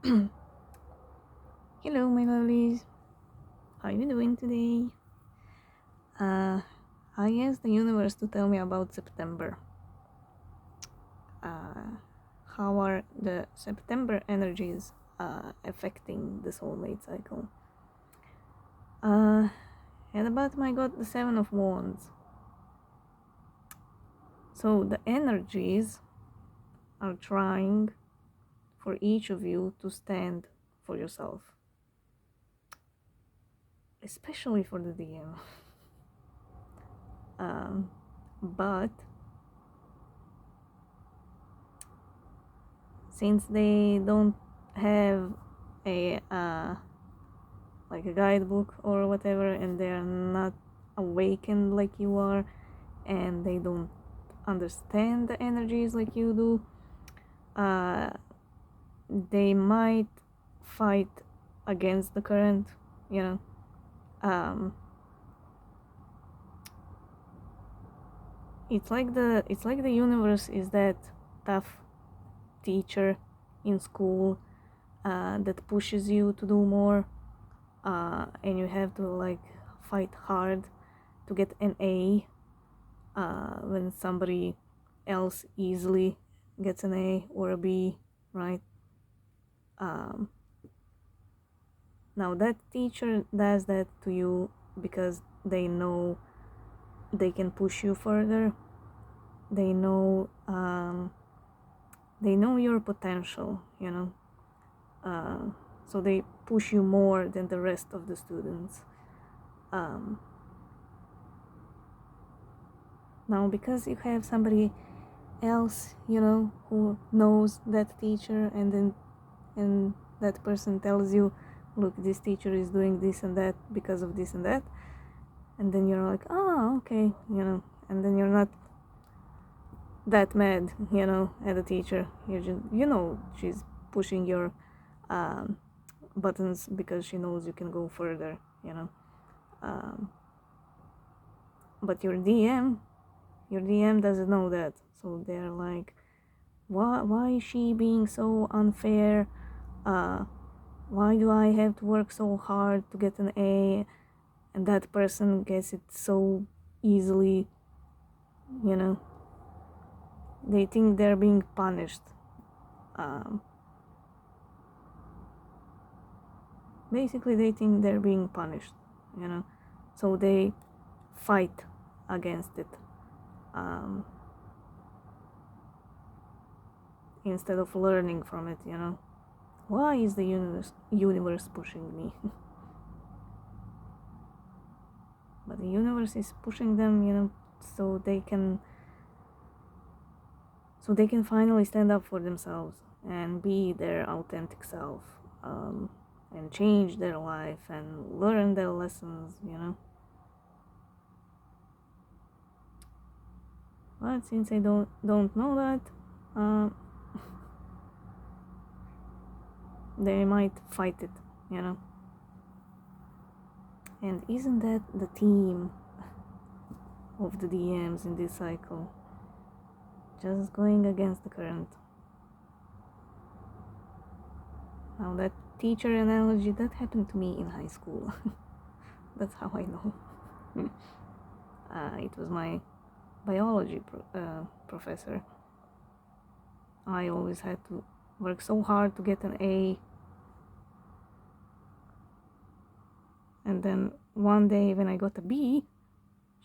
Hello, my lovelies. How are you doing today? Uh, I asked the universe to tell me about September. Uh, how are the September energies affecting the soulmate cycle? Uh, and about my god, the Seven of Wands. So the energies are trying for each of you to stand for yourself, especially for the DM. But since they don't have a like a guidebook or whatever, and they're not awakened like you are, and they don't understand the energies like you do, they might fight against the current, you know. It's like the universe is that tough teacher in school that pushes you to do more, and you have to like fight hard to get an A when somebody else easily gets an A or a B, right? Um, Now that teacher does that to you because they know they can push you further. They know your potential, you know. So they push you more than the rest of the students. Now because you have somebody else, you know, who knows that teacher, and that person tells you, look, this teacher is doing this and that because of this and that, and then you're like, oh, okay, you know, and then you're not that mad, you know, at the teacher. You just, you know, she's pushing your buttons because she knows you can go further, you know. But your DM doesn't know that, so they're like, why is she being so unfair? Why do I have to work so hard to get an A, and that person gets it so easily, you know. They think they're being punished. Basically they think they're being punished, you know, so they fight against it, instead of learning from it, you know. Why is the universe pushing me? But the universe is pushing them, you know, so they can finally stand up for themselves and be their authentic self, and change their life and learn their lessons, you know. But since I don't know that, they might fight it, you know. And isn't that the theme of the DMs in this cycle? Just going against the current. Now that teacher analogy, that happened to me in high school. That's how I know. It was my biology professor. I always had to work so hard to get an A, and then one day when I got a B,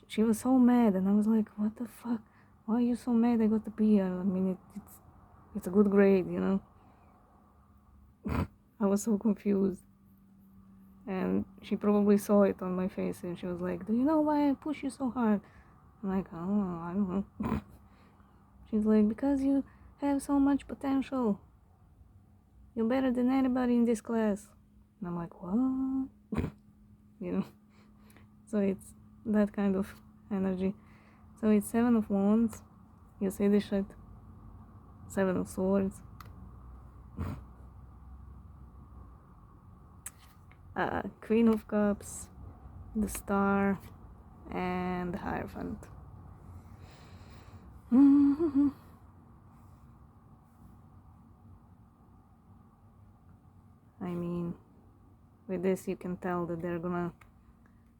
she was so mad, and I was like, what the fuck, why are you so mad I got a B? I mean, it's a good grade, you know. I was so confused, and she probably saw it on my face, and she was like, do you know why I push you so hard? I'm like, oh, I don't know. She's like, because you have so much potential, you're better than anybody in this class. And I'm like, what? You know. So it's that kind of energy. So it's Seven of Wands, you see this shit, Seven of Swords, Queen of Cups, the Star, and the Hierophant. I mean, with this you can tell that they're gonna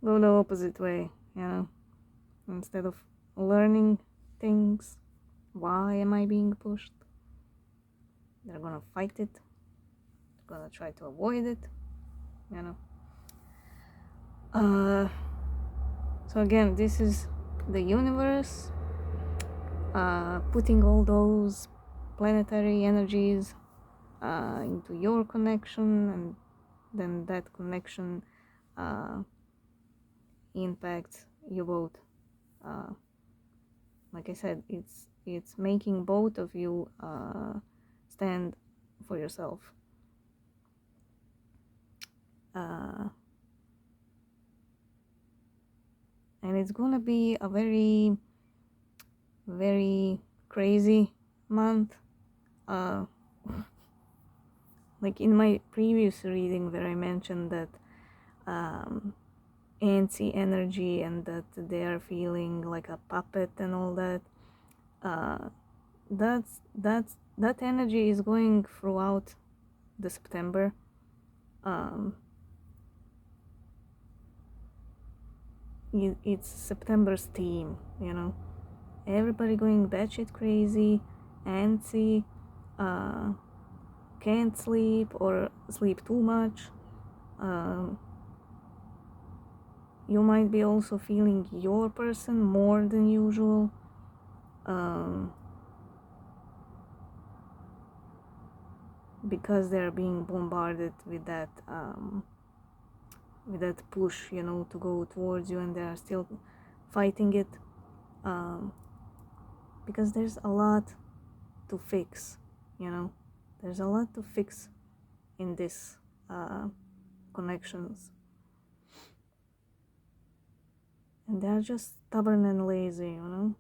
go the opposite way, you know. Instead of learning things, why am I being pushed, they're gonna fight it, they're gonna try to avoid it, you know. So again, this is the universe putting all those planetary energies into your connection, and then that connection impacts you both. Like I said, it's making both of you stand for yourself. And it's gonna be a very, very crazy month. Like in my previous reading where I mentioned that antsy energy and that they are feeling like a puppet and all that, that energy is going throughout the September. It's September's theme, you know. Everybody going batshit crazy, antsy, can't sleep or sleep too much. You might be also feeling your person more than usual. Because they're being bombarded with that push, you know, to go towards you, and they are still fighting it. Because there's a lot to fix, you know. There's a lot to fix in this connections, and they're just stubborn and lazy, you know.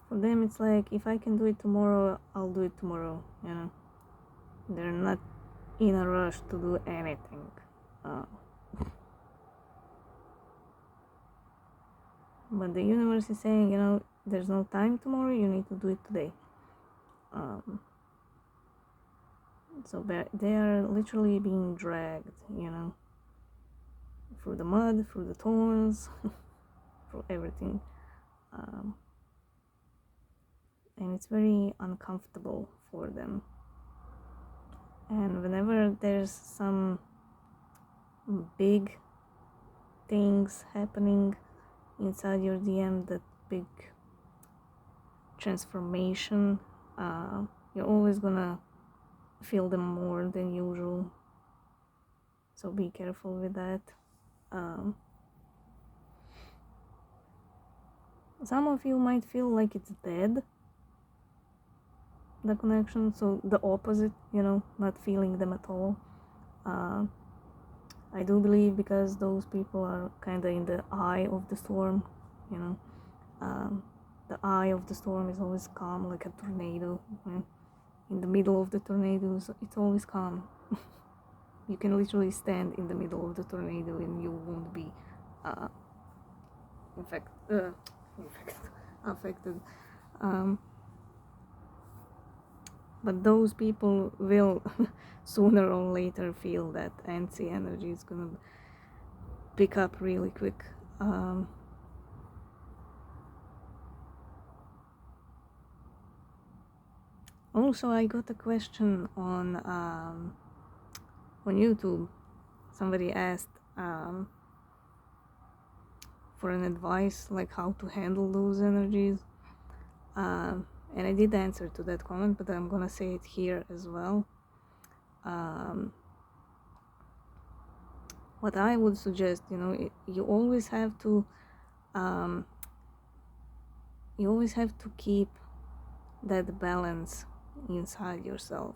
For them it's like, if I can do it tomorrow, I'll do it tomorrow, you know. They're not in a rush to do anything. But the universe is saying, you know, there's no time tomorrow, you need to do it today. So they are literally being dragged, you know, through the mud, through the thorns, through everything. And it's very uncomfortable for them. And whenever there's some big things happening inside your DM, that big transformation, you're always gonna feel them more than usual. So be careful with that. Some of you might feel like it's dead, the connection, so the opposite, you know, not feeling them at all. I do believe because those people are kind of in the eye of the storm, you know. The eye of the storm is always calm, like a tornado. In the middle of the tornadoes, it's always calm. You can literally stand in the middle of the tornado and you won't be affected. But those people will sooner or later feel that antsy energy is gonna pick up really quick. Also, I got a question on YouTube. Somebody asked for an advice, like how to handle those energies. And I did answer to that comment, but I'm gonna say it here as well. What I would suggest, you know, you always have to keep that balance inside yourself.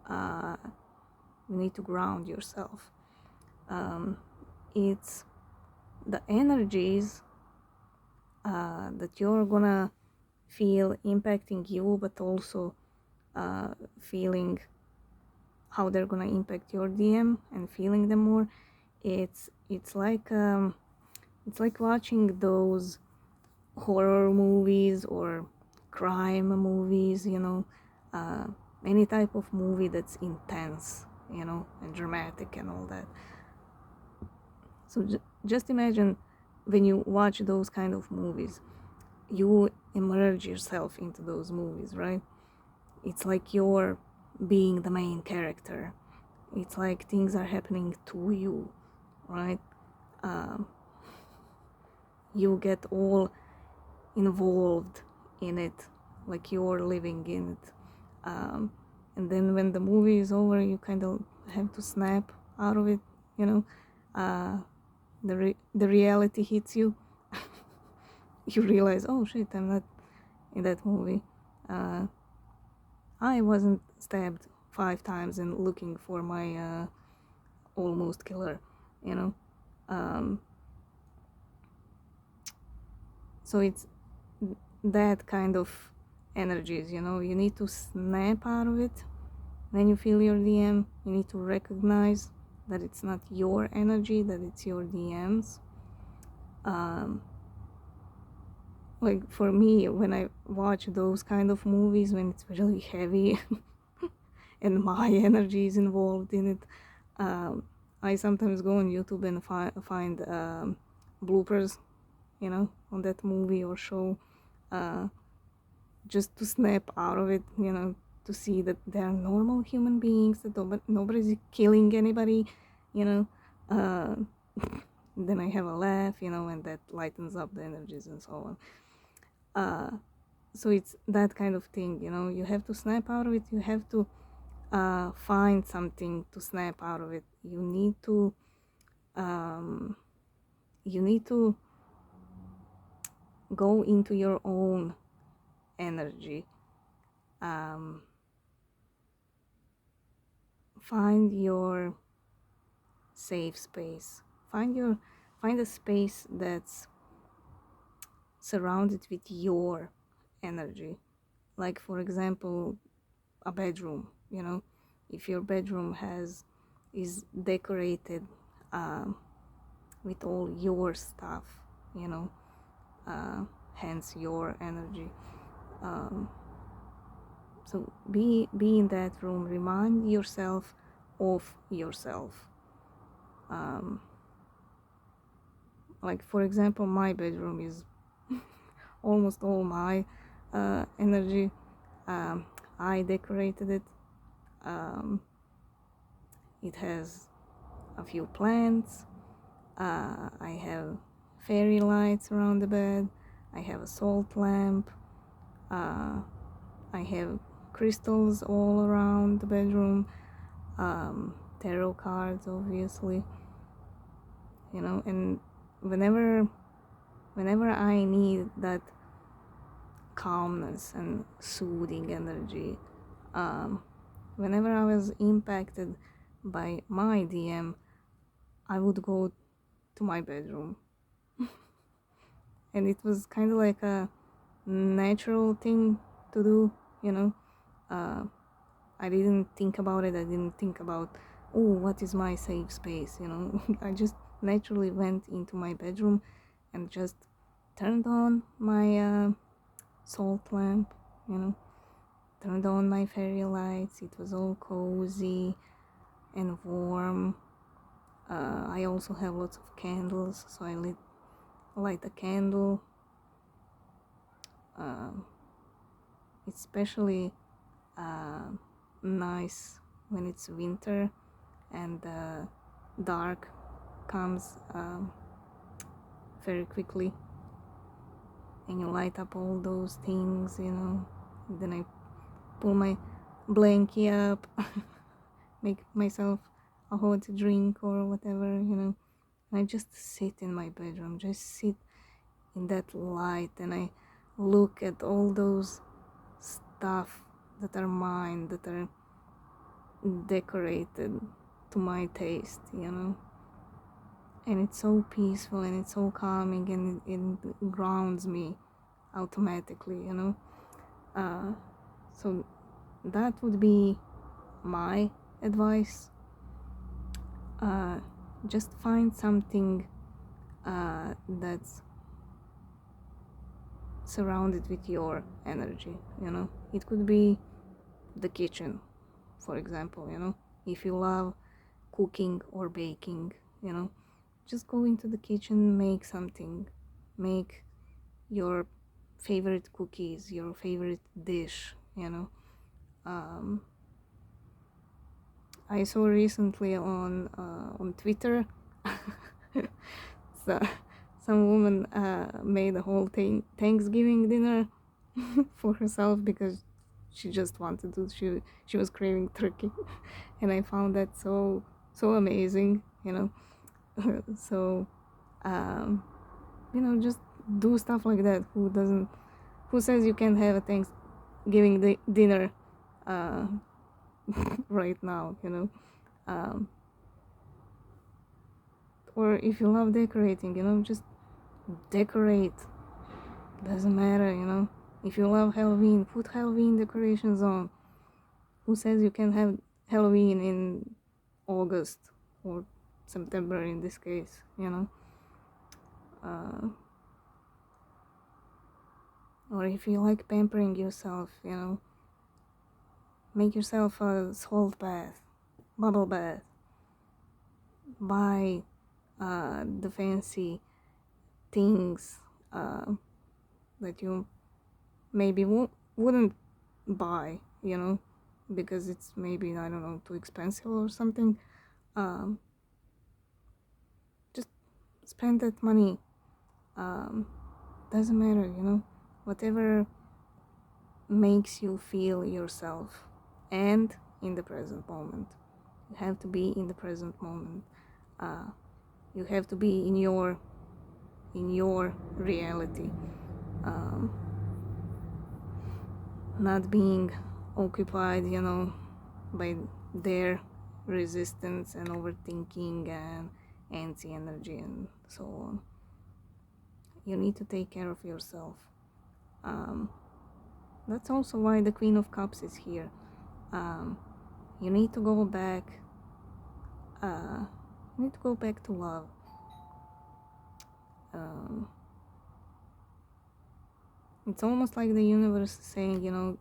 You need to ground yourself. It's the energies that you're gonna feel impacting you, but also feeling how they're gonna impact your DM and feeling them more. It's like It's like watching those horror movies or crime movies, uh, any type of movie that's intense, and dramatic and all that. So just imagine when you watch those kind of movies, you immerse yourself into those movies, right? It's like you're being the main character. It's like things are happening to you, right? Um, you get all involved in it, like you're living in it. And then when the movie is over, you kind of have to snap out of it, you know. Uh, the reality hits you. You realize, oh shit, I'm not in that movie. Uh, I wasn't stabbed 5 times and looking for my almost killer, you know. Um, so it's that kind of energies, you need to snap out of it. When you feel your DM, you need to recognize that it's not your energy, that it's your DM's. Like for me, when I watch those kind of movies, when it's really heavy and my energy is involved in it, I sometimes go on YouTube and find bloopers, on that movie or show, uh, just to snap out of it, to see that they are normal human beings, that nobody's killing anybody, you know. Uh, then I have a laugh, and that lightens up the energies and so on. So it's that kind of thing, you have to snap out of it. You have to find something to snap out of it. Um, you need to go into your own energy. Um, find your safe space. Find a space that's surrounded with your energy. Like for example, a bedroom. If your bedroom is decorated with all your stuff, you know, hence your energy. So be in that room. Remind yourself of yourself. Like for example, my bedroom is almost all my energy. I decorated it. It has a few plants. I have fairy lights around the bed. I have a salt lamp. I have crystals all around the bedroom. Tarot cards, obviously. And whenever I need that calmness and soothing energy, whenever I was impacted by my DM, I would go to my bedroom. And it was kind of like a natural thing to do, you know. I didn't think about it. I didn't think about, oh, what is my safe space, I just naturally went into my bedroom and just turned on my salt lamp, turned on my fairy lights. It was all cozy and warm. I also have lots of candles, so I light a candle. It's especially nice when it's winter and dark comes very quickly, and you light up all those things, Then I pull my blankie up, make myself a hot drink or whatever, and I just sit in my bedroom, just sit in that light, and I look at all those stuff that are mine, that are decorated to my taste, and it's so peaceful and it's so calming, and it grounds me automatically, so that would be my advice. Just find something that's surrounded with your energy, it could be the kitchen, for example. If you love cooking or baking, just go into the kitchen, make something, make your favorite cookies, your favorite dish. um, I saw recently on Twitter so, some woman made a whole Thanksgiving dinner for herself because she just wanted to. She was craving turkey, and I found that so amazing. So um, just do stuff like that. Who says you can't have a Thanksgiving dinner uh, right now? Um, or if you love decorating, just decorate. Doesn't matter. If you love Halloween, put Halloween decorations on. Who says you can have Halloween in August or September in this case? uh, or if you like pampering yourself, make yourself a salt bath, bubble bath, buy the fancy things that you maybe wouldn't buy, because it's maybe, I don't know, too expensive or something. um, just spend that money. Doesn't matter, whatever makes you feel yourself and in the present moment. You have to be in the present moment. You have to be in your reality, not being occupied, by their resistance and overthinking and anti-energy and so on. You need to take care of yourself. That's also why the Queen of Cups is here. You need to go back. You need to go back to love. It's almost like the universe saying,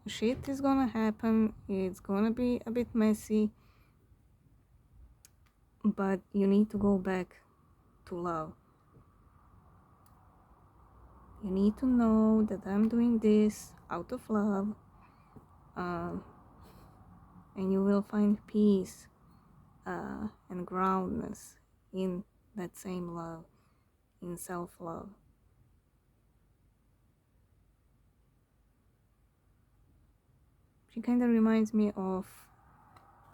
shit is gonna happen. It's gonna be a bit messy, but you need to go back to love. You need to know that I'm doing this out of love, and you will find peace and groundness in that same love, in self-love. She kind of reminds me of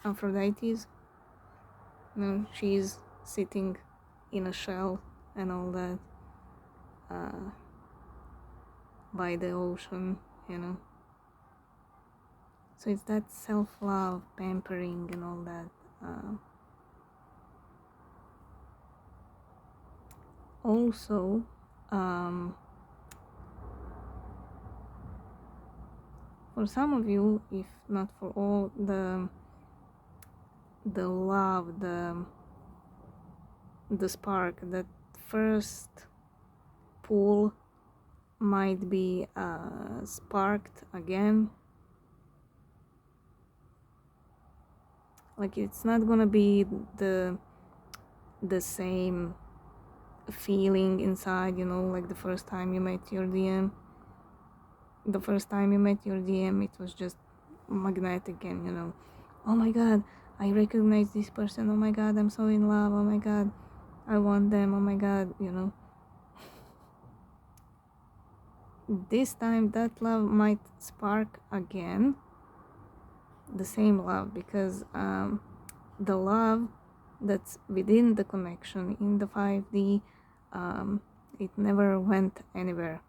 Aphrodite's. She's sitting in a shell and all that, by the ocean, So it's that self-love, pampering and all that. Also, for some of you, if not for all, the love, the spark, that first pull might be sparked again. Like, it's not gonna be the same feeling inside, like the first time you met your DM. The first time you met your DM, it was just magnetic and, oh my god, I recognize this person, oh my god, I'm so in love, oh my god, I want them, oh my god, This time that love might spark again, the same love, because the love that's within the connection in the 5D, it never went anywhere,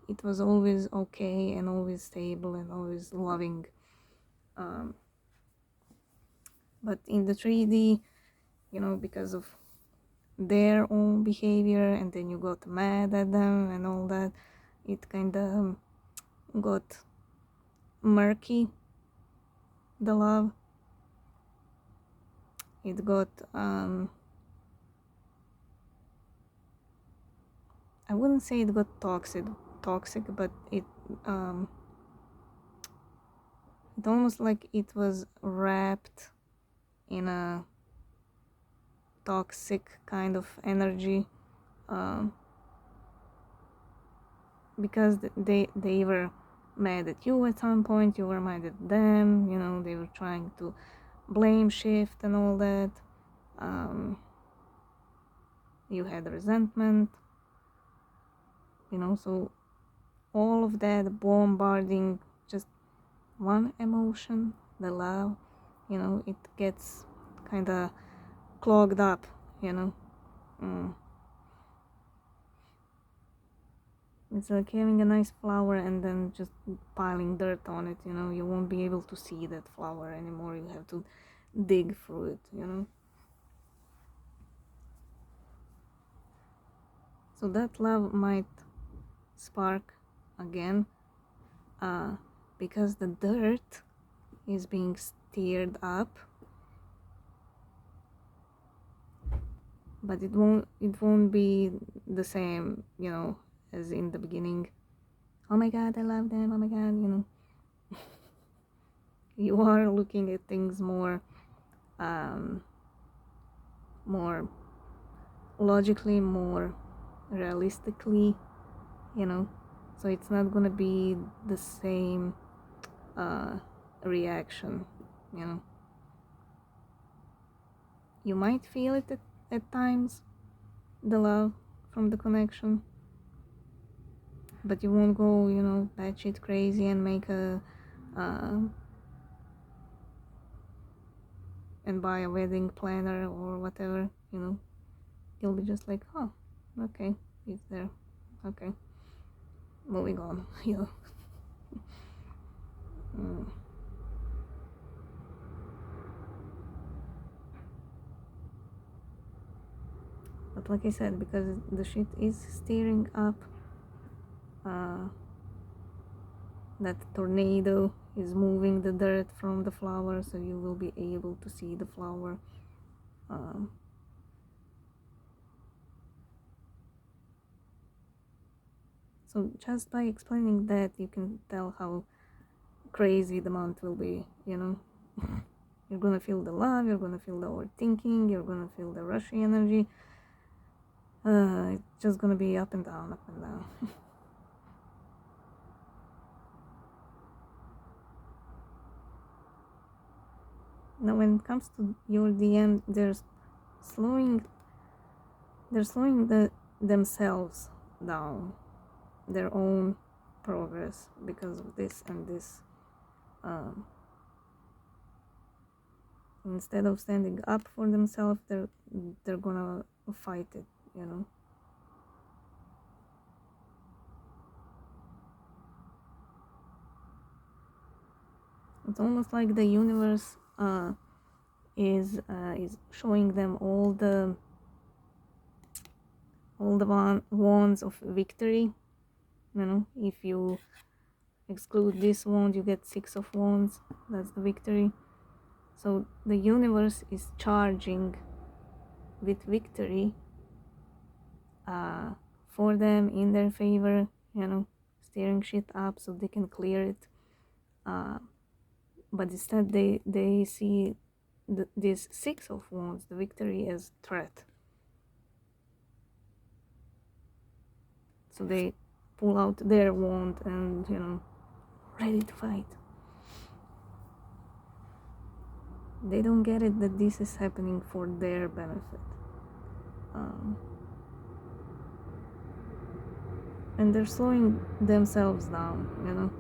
it was always okay and always stable and always loving. But in the 3D, because of their own behavior, and then you got mad at them and all that, it kind of got murky, the love. It got I wouldn't say it got toxic, but um, it almost like it was wrapped in a toxic kind of energy, um, because they were mad at you at some point, you were mad at them, you know, they were trying to blame shift and all that. You had resentment, you know, so all of that bombarding just one emotion, the love, you know, it gets kind of clogged up, you know. It's like having a nice flower and then just piling dirt on it, you know. You won't be able to see that flower anymore. You have to dig through it, you know. So that love might spark again, because the dirt is being stirred up, but it won't be the same, you know, as in the beginning. Oh my god, I love them, oh my god, you know. You are looking at things more more logically, more realistically, you know, so it's not gonna be the same reaction, you know. You might feel it at times, the love from the connection, but you won't go, you know, batshit crazy and make a and buy a wedding planner or whatever, you know. You'll be just like, oh, okay, it's there, okay, moving on, you know. But like I said, because the shit is stirring up, that tornado is moving the dirt from the flower, so you will be able to see the flower. So just by explaining that, you can tell how crazy the month will be, you know. You're gonna feel the love, you're gonna feel the overthinking, you're gonna feel the rushy energy. It's just gonna be up and down, up and down. Now when it comes to your DM, they're slowing themselves down, their own progress, because of this and this. Instead of standing up for themselves, they're gonna fight it, you know. It's almost like the universe is showing them all the wands of victory, you know. If you exclude this wand, you get 6 of wands, that's the victory. So the universe is charging with victory for them, in their favor, you know, stirring shit up so they can clear it. But instead they see this 6 of wands, the victory, as threat. So they pull out their wand and, you know, ready to fight. They don't get it that this is happening for their benefit. And they're slowing themselves down, you know.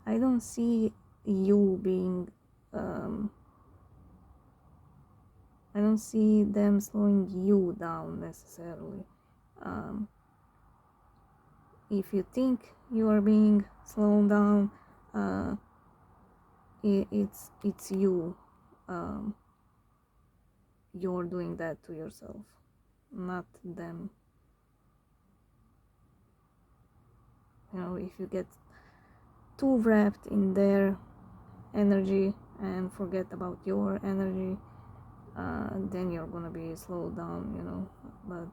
I don't see you being I don't see them slowing you down necessarily. If you think you are being slowed down, it's you. You're doing that to yourself, not them. You know, if you get too wrapped in their energy and forget about your energy, then you're gonna be slowed down, you know. But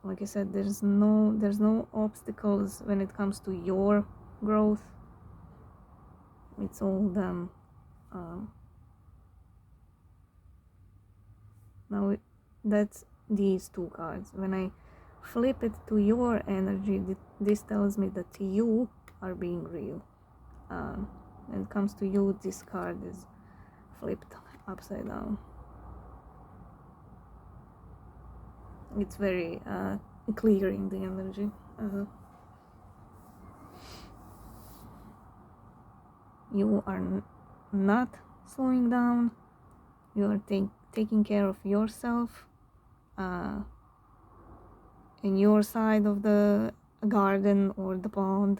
like I said, there's no obstacles when it comes to your growth. It's all them. Now that's these two cards. When I flip it to your energy, this tells me that you are being real. When it comes to you, this card is flipped upside down. It's very clearing the energy. You are not slowing down. You are taking care of yourself in your side of the garden or the pond.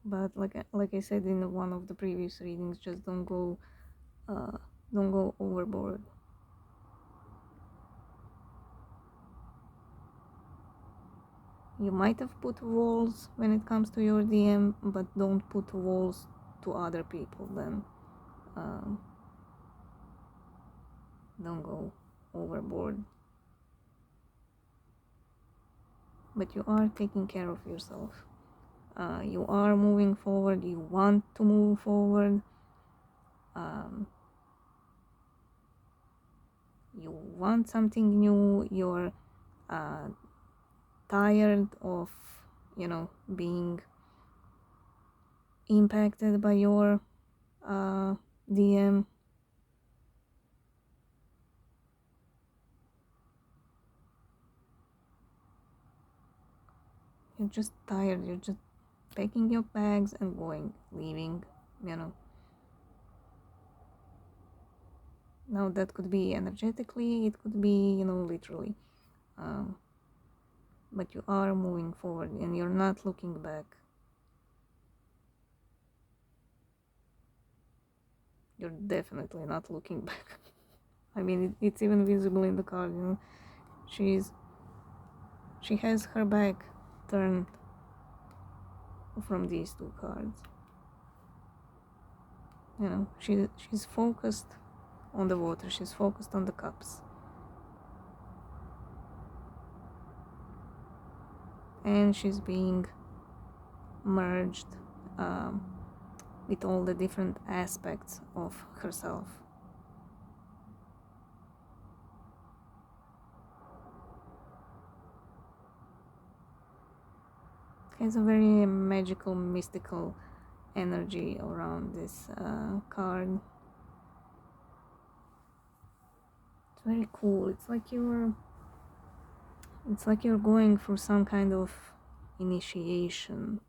But like I said in one of the previous readings, just don't go overboard. You might have put walls when it comes to your DM, but don't put walls to other people then. Don't go overboard. But you are taking care of yourself. You are moving forward. You want to move forward. You want something new. You're tired of, being impacted by your DM. You're just tired. You're just packing your bags and leaving. Now that could be energetically, it could be, literally. But you are moving forward and you're not looking back. You're definitely not looking back. I mean, it's even visible in the card, She has her back turned from these two cards. She's focused on the water. She's focused on the cups. And she's being merged with all the different aspects of herself. There's a very magical, mystical energy around this card. It's very cool. It's like you're going through some kind of initiation.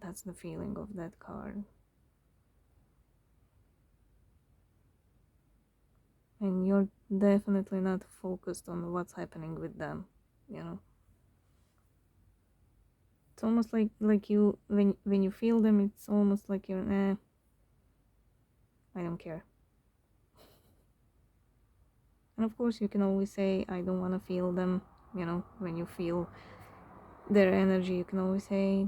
That's the feeling of that card. And you're definitely not focused on what's happening with them, It's almost like you, when you feel them, it's almost like you're, I don't care. And of course you can always say, I don't want to feel them, when you feel their energy, you can always say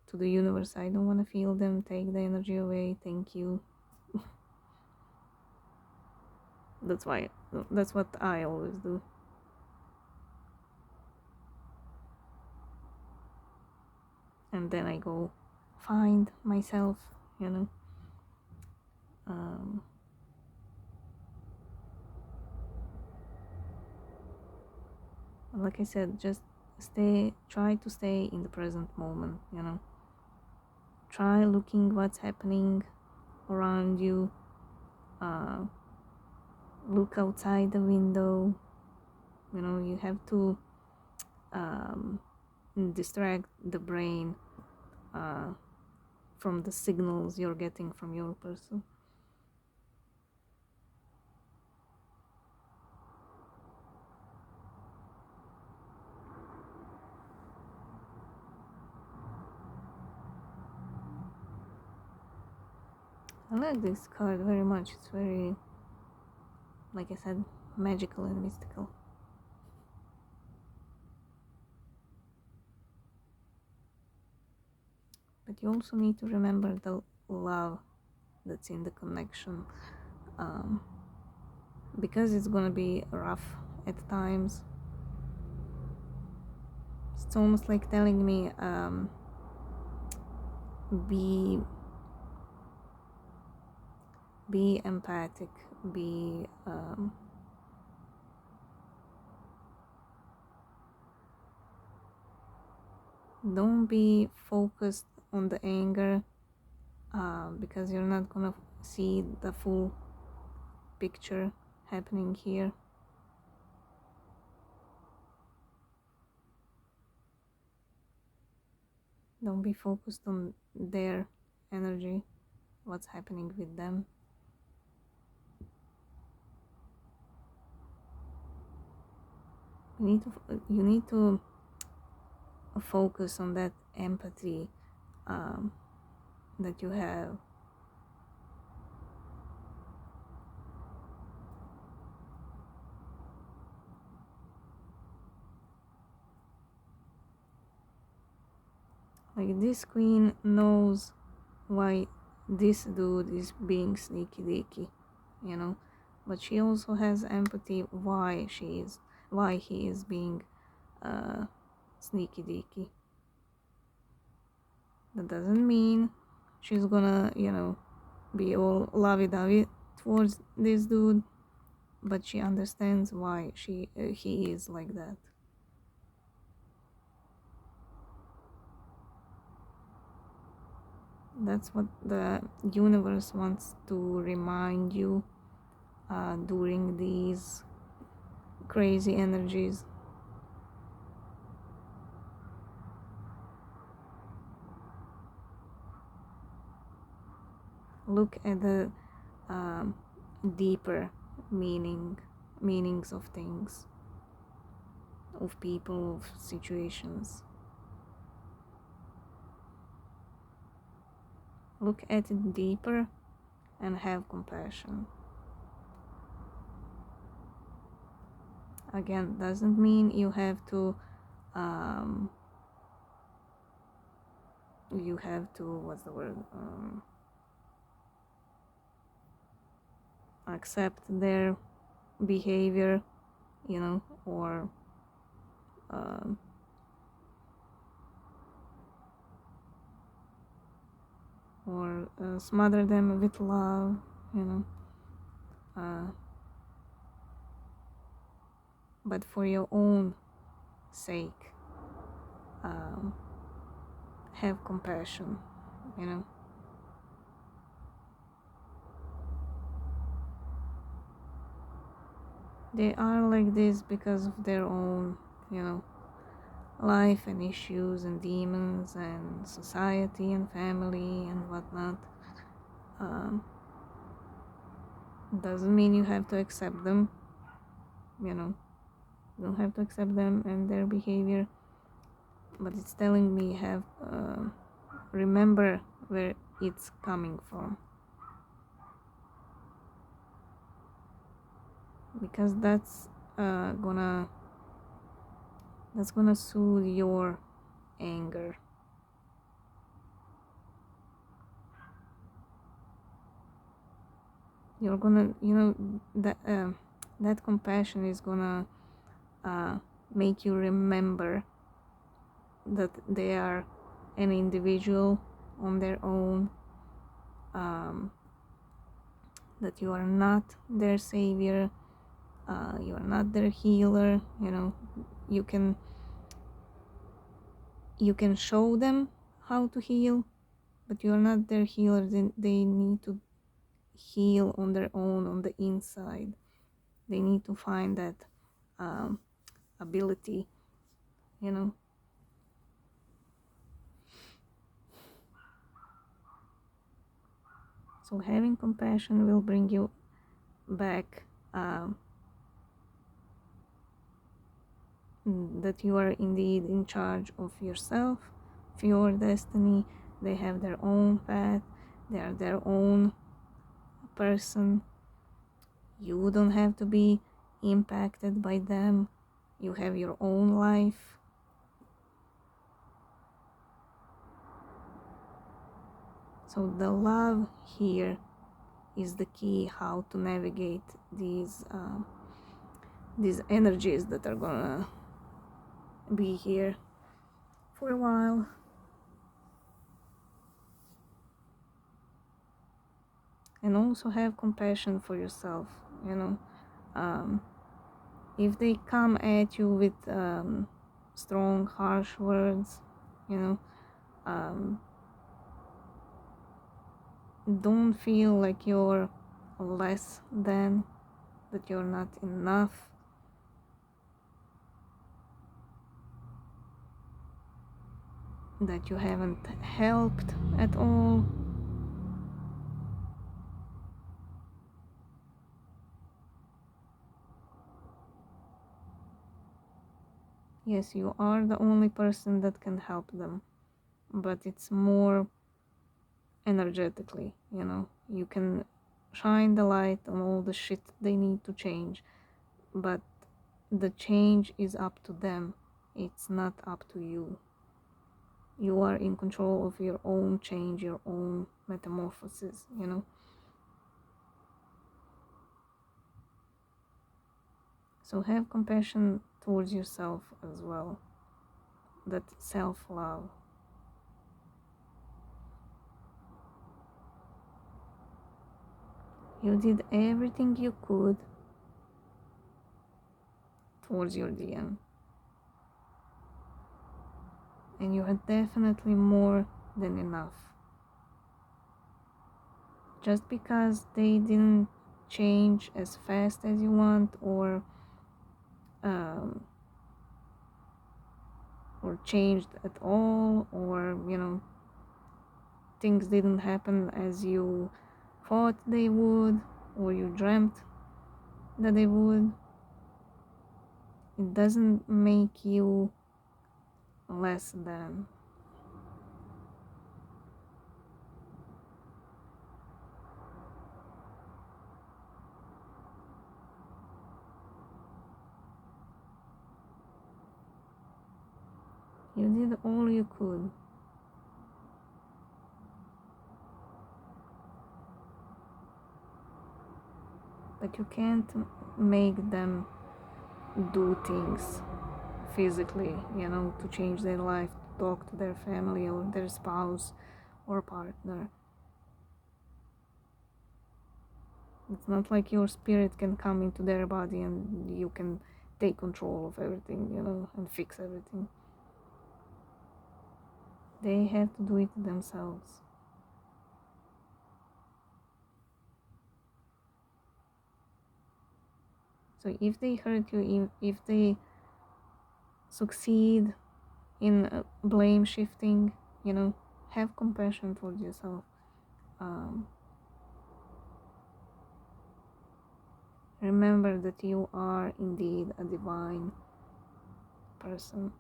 to the universe, I don't want to feel them, take the energy away, thank you. That's what I always do. And then I go find myself, like I said, just try to stay in the present moment, try looking what's happening around you, look outside the window, you have to distract the brain from the signals you're getting from your person. I like this card very much. It's very, like I said, magical and mystical. But you also need to remember the love that's in the connection, um, because it's gonna be rough at times. It's almost like telling me, be empathic, don't be focused on the anger, because you're not gonna see the full picture happening here. Don't be focused on their energy, what's happening with them. You need to focus on that empathy, that you have. Like, this queen knows why this dude is being sneaky deaky, but she also has empathy why he is being sneaky deaky. That doesn't mean she's gonna be all lovey-dovey towards this dude, but she understands why he is like that. That's what the universe wants to remind you during these crazy energies. Look at the deeper meanings of things, of people, of situations. Look at it deeper and have compassion. Again, doesn't mean you have to what's the word, accept their behavior, or smother them with love, but for your own sake, have compassion, They are like this because of their own, life and issues and demons and society and family and whatnot. Doesn't mean you have to accept them, you don't have to accept them and their behavior, but it's telling me remember where it's coming from, because that's gonna soothe your anger. You're gonna, that compassion is gonna make you remember that they are an individual on their own, that you are not their savior, you are not their healer. You can show them how to heal, but you are not their healer. They need to heal on their own, on the inside. They need to find that ability, So having compassion will bring you back, that you are indeed in charge of yourself, of your destiny. They have their own path, they are their own person. You don't have to be impacted by them. You have your own life. So the love here is the key how to navigate these energies that are gonna be here for a while. And also have compassion for yourself, you know. If they come at you with strong, harsh words, you know, don't feel like you're less than, that you're not enough. That you haven't helped at all. Yes, you are the only person that can help them, but it's more energetically, you know. You can shine the light on all the shit they need to change, but the change is up to them. It's not up to you. You are in control of your own change, your own metamorphosis, you know. So have compassion towards yourself as well. That self-love. You did everything you could towards your DM. And you had definitely more than enough. Just because they didn't change as fast as you want, or changed at all, or, you know, things didn't happen as you thought they would, or you dreamt that they would, it doesn't make you less than. You did all you could. But you can't make them do things physically, you know, to change their life, to talk to their family or their spouse or partner. It's not like your spirit can come into their body and you can take control of everything, you know, and fix everything. They have to do it themselves. So if they hurt you, if they succeed in blame shifting, you know, have compassion towards yourself. Remember that you are indeed a divine person.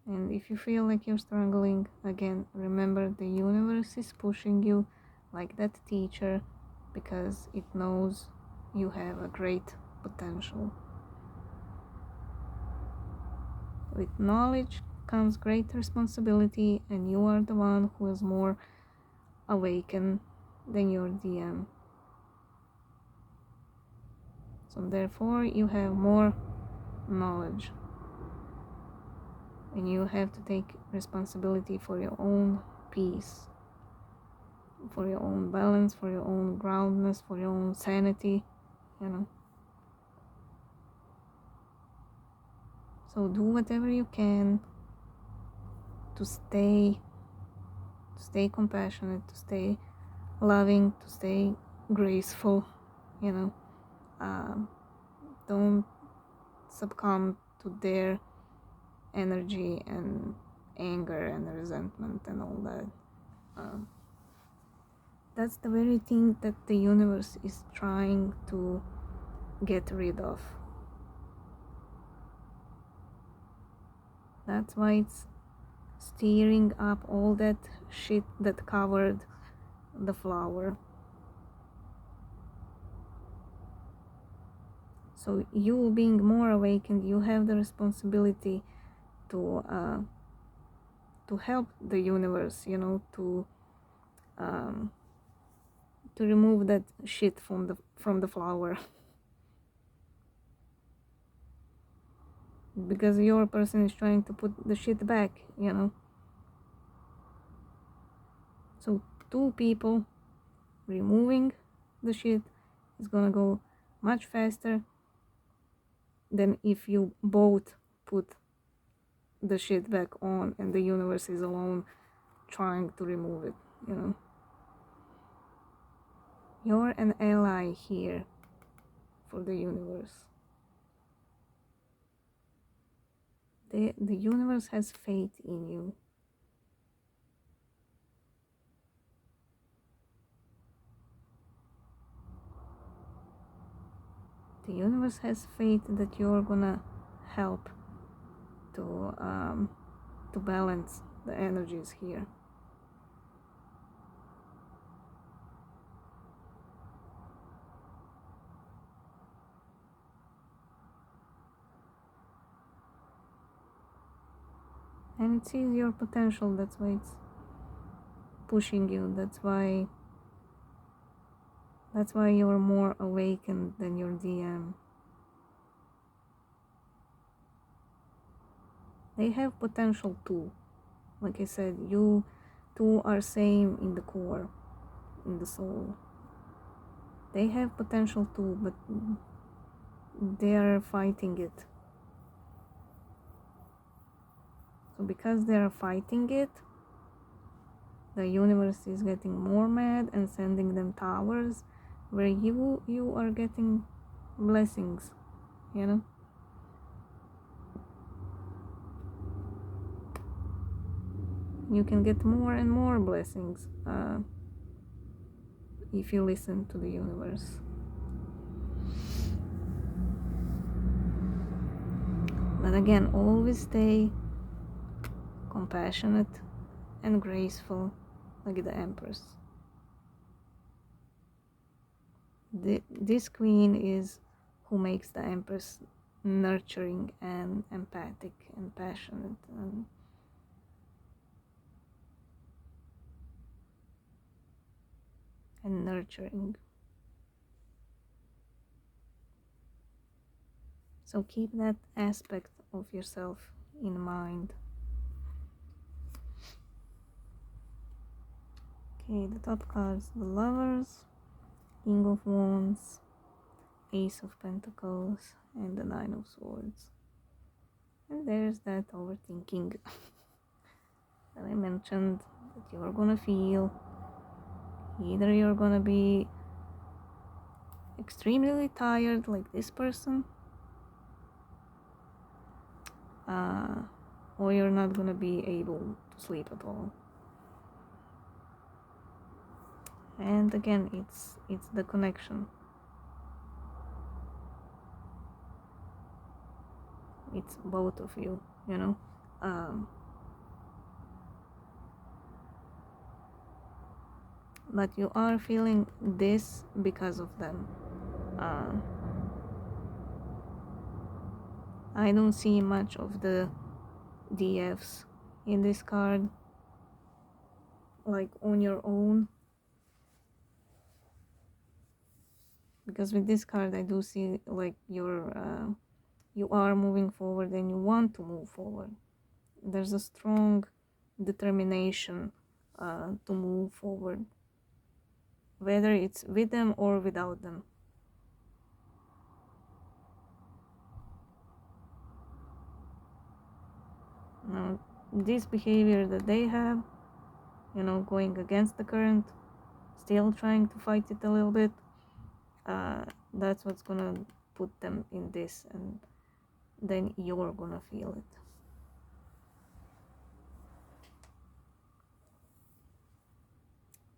And if you feel like you're struggling, again, remember the universe is pushing you like that teacher because it knows you have a great potential. With knowledge comes great responsibility, and you are the one who is more awakened than your DM. So therefore you have more knowledge, and you have to take responsibility for your own peace, for your own balance, for your own groundness, for your own sanity, you know. So do whatever you can to stay compassionate, to stay loving, to stay graceful, you know. Don't succumb to their energy and anger and resentment and all that. That's the very thing that the universe is trying to get rid of. That's why it's stirring up all that shit that covered the flower. So you being more awakened, you have the responsibility to help the universe, to remove that shit from the flower. Because your person is trying to put the shit back, So 2 people removing the shit is gonna go much faster than if you both put the shit back on and the universe is alone trying to remove it, You're an ally here for the universe. The universe has faith in you. The universe has faith that you're gonna help to balance the energies here. And it sees your potential, that's why it's pushing you, that's why you're more awakened than your DM. They have potential too. Like I said, you two are same in the core, in the soul. They have potential too, but they are fighting it. So because they are fighting it, the universe is getting more mad and sending them towers where you are getting blessings, You can get more and more blessings if you listen to the universe. But again, always stay compassionate and graceful like the Empress. This queen is who makes the Empress nurturing and empathic and passionate and nurturing. So keep that aspect of yourself in mind. Okay, the top cards: the Lovers, King of Wands, Ace of Pentacles, and the Nine of Swords. And there's that overthinking that I mentioned that you're gonna feel. Either you're gonna be extremely tired like this person, or you're not gonna be able to sleep at all. And again, it's the connection. It's both of you, but you are feeling this because of them. I don't see much of the DFs in this card, like on your own, because with this card I do see like you are moving forward and you want to move forward. There's a strong determination to move forward, whether it's with them or without them. Now, this behavior that they have, going against the current, still trying to fight it a little bit, that's what's gonna put them in this, and then you're gonna feel it.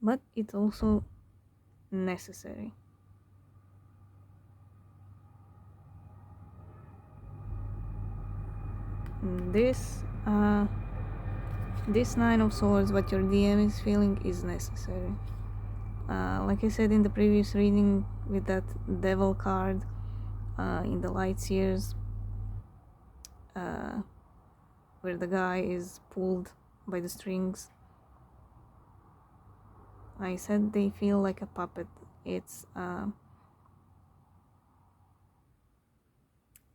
But it's also necessary. This Nine of Swords, what your DM is feeling, is necessary. Like I said in the previous reading with that Devil card in the Light Seers, where the guy is pulled by the strings. I said they feel like a puppet. It's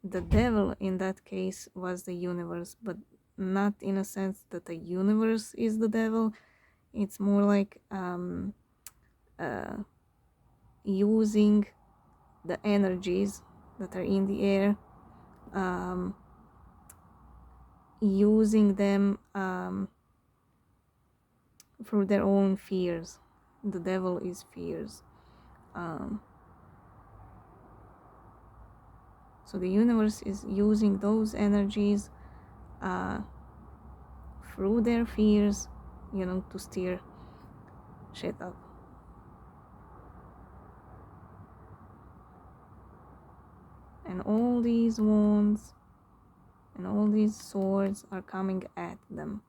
the devil in that case was the universe, but not in a sense that the universe is the devil. It's more like using the energies that are in the air, using them for their own fears. The devil is fears. So the universe is using those energies through their fears, to steer shit up. And all these wands and all these swords are coming at them.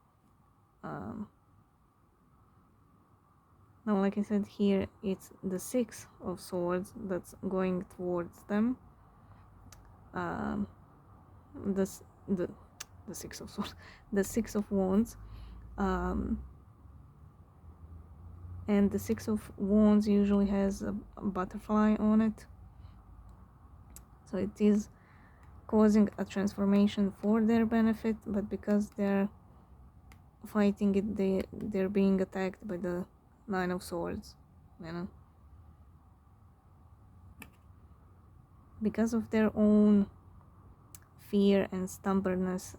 Now, like I said here, it's the Six of Swords that's going towards them. The Six of Swords, the Six of Wands, and the Six of Wands usually has a butterfly on it. So it is causing a transformation for their benefit, but because they're fighting it, they're being attacked by the Nine of Swords, because of their own fear and stubbornness.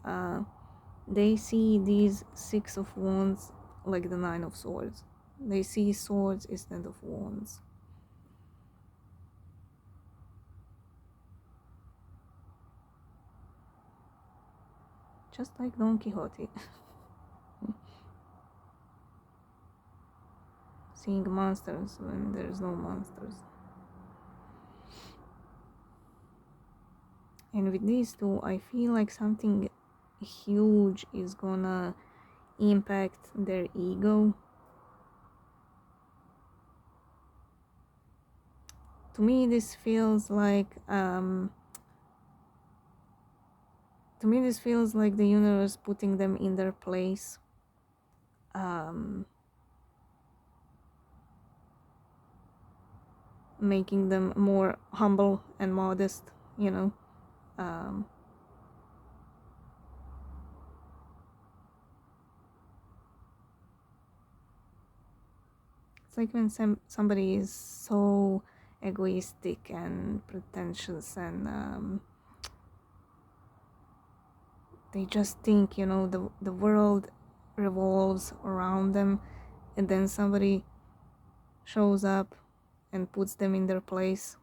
They see these Six of Wands like the Nine of Swords. They see swords instead of wands. Just like Don Quixote. Seeing monsters when there's no monsters. And with these two, I feel like something huge is gonna impact their ego. To me, this feels like the universe putting them in their place. Making them more humble and modest, It's like when somebody is so egoistic and pretentious and they just think, the world revolves around them, and then somebody shows up and puts them in their place,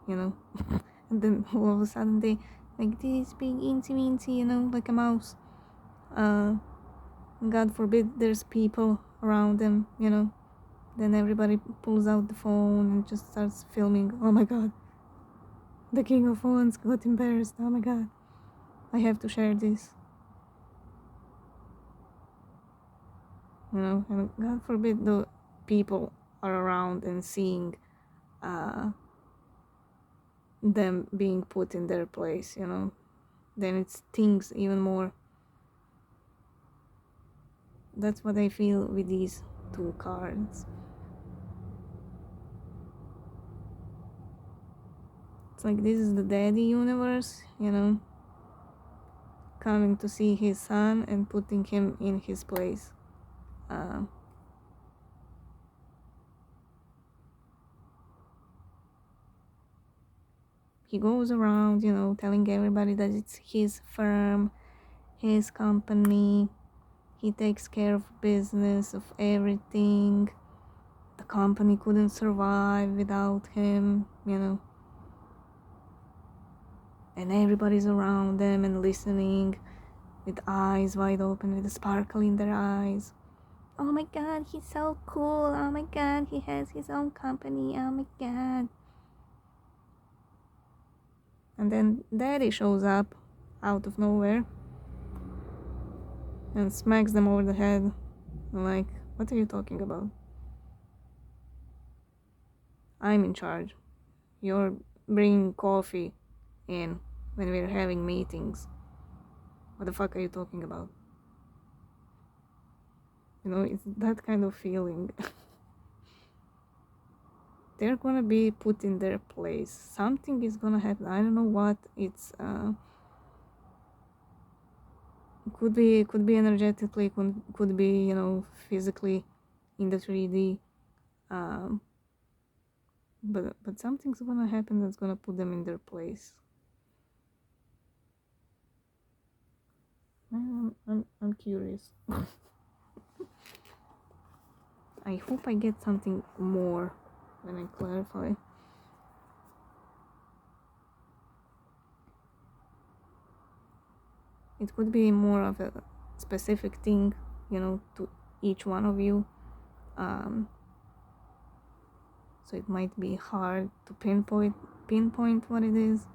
and then all of a sudden they like this big incy, like a mouse. God forbid there's people around them, then everybody pulls out the phone and just starts filming. Oh my god, the King of Wands got embarrassed. Oh my god, I have to share this. And God forbid the people are around and seeing them being put in their place, then it stings even more. That's what I feel with these two cards. It's like this is the daddy universe, coming to see his son and putting him in his place. He goes around, telling everybody that it's his firm, his company. He takes care of business, of everything. The company couldn't survive without him, And everybody's around them and listening with eyes wide open, with a sparkle in their eyes. Oh my god, he's so cool. Oh my god, he has his own company. Oh my god. And then daddy shows up out of nowhere and smacks them over the head. Like, what are you talking about? I'm in charge. You're bringing coffee in when we're having meetings. What the fuck are you talking about? It's that kind of feeling. They're gonna be put in their place. Something is gonna happen. I don't know what. It's could be energetically, could be physically in the 3D. Um, but something's gonna happen that's gonna put them in their place. I'm curious. I hope I get something more when I clarify. It could be more of a specific thing, to each one of you. So it might be hard to pinpoint what it is,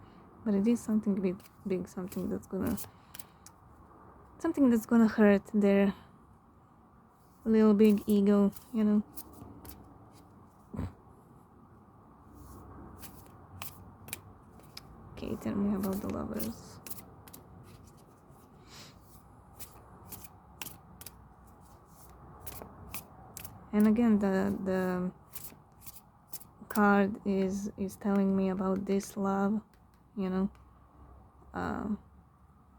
but it is something big, something that's gonna hurt their little big ego. Okay, tell me about the lovers. And again, the card is telling me about this love.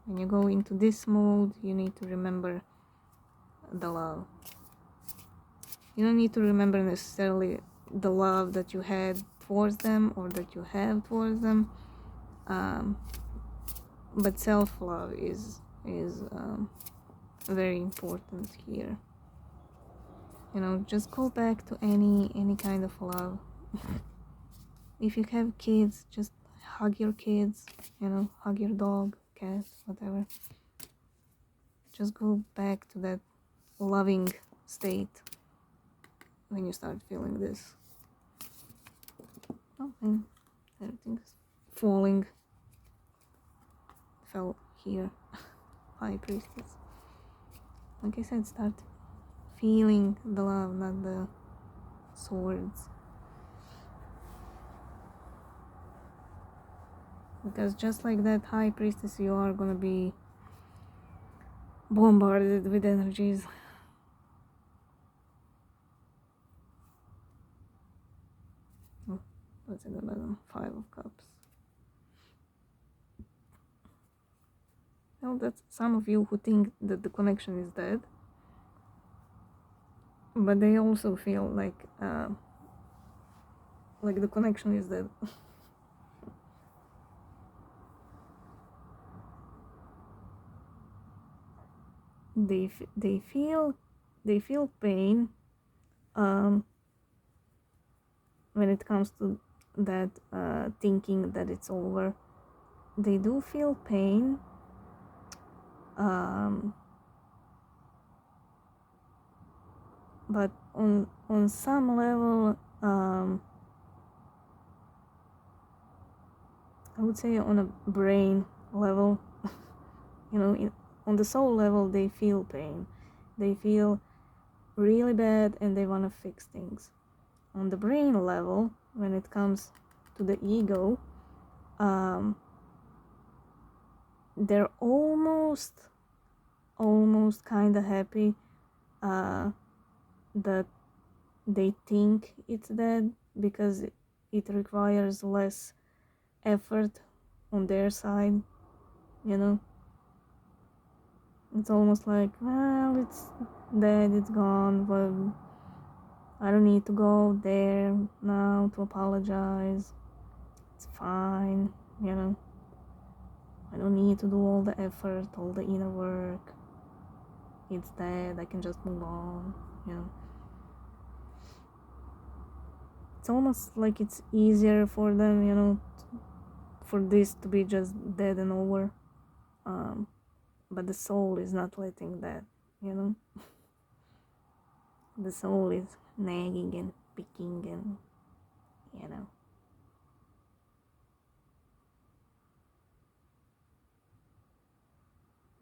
When you go into this mode, you need to remember the love. You don't need to remember necessarily the love that you had towards them or that you have towards them, but self-love is very important here. Just go back to any kind of love. If you have kids, just hug your kids, hug your dog, cat, whatever. Just go back to that loving state when you start feeling this. Oh, and everything's falling. Fell here. High Priestess. Like I said, start feeling the love, not the swords. Because just like that High Priestess, you are gonna be bombarded with energies. Oh, what's in the bottom? 5 of Cups. Well, that's some of you who think that the connection is dead, but they also feel like the connection is dead. They feel pain when it comes to that thinking that it's over. They do feel pain, but on some level, I would say on a brain level, on the soul level, they feel pain. They feel really bad and they want to fix things. On the brain level, when it comes to the ego, they're almost kind of happy that they think it's dead, because it requires less effort on their side. It's almost like, well, it's dead, it's gone, but I don't need to go there now to apologize. It's fine. I don't need to do all the effort, all the inner work. It's dead, I can just move on. It's almost like it's easier for them, for this to be just dead and over. But the soul is not letting that, The soul is nagging and picking and,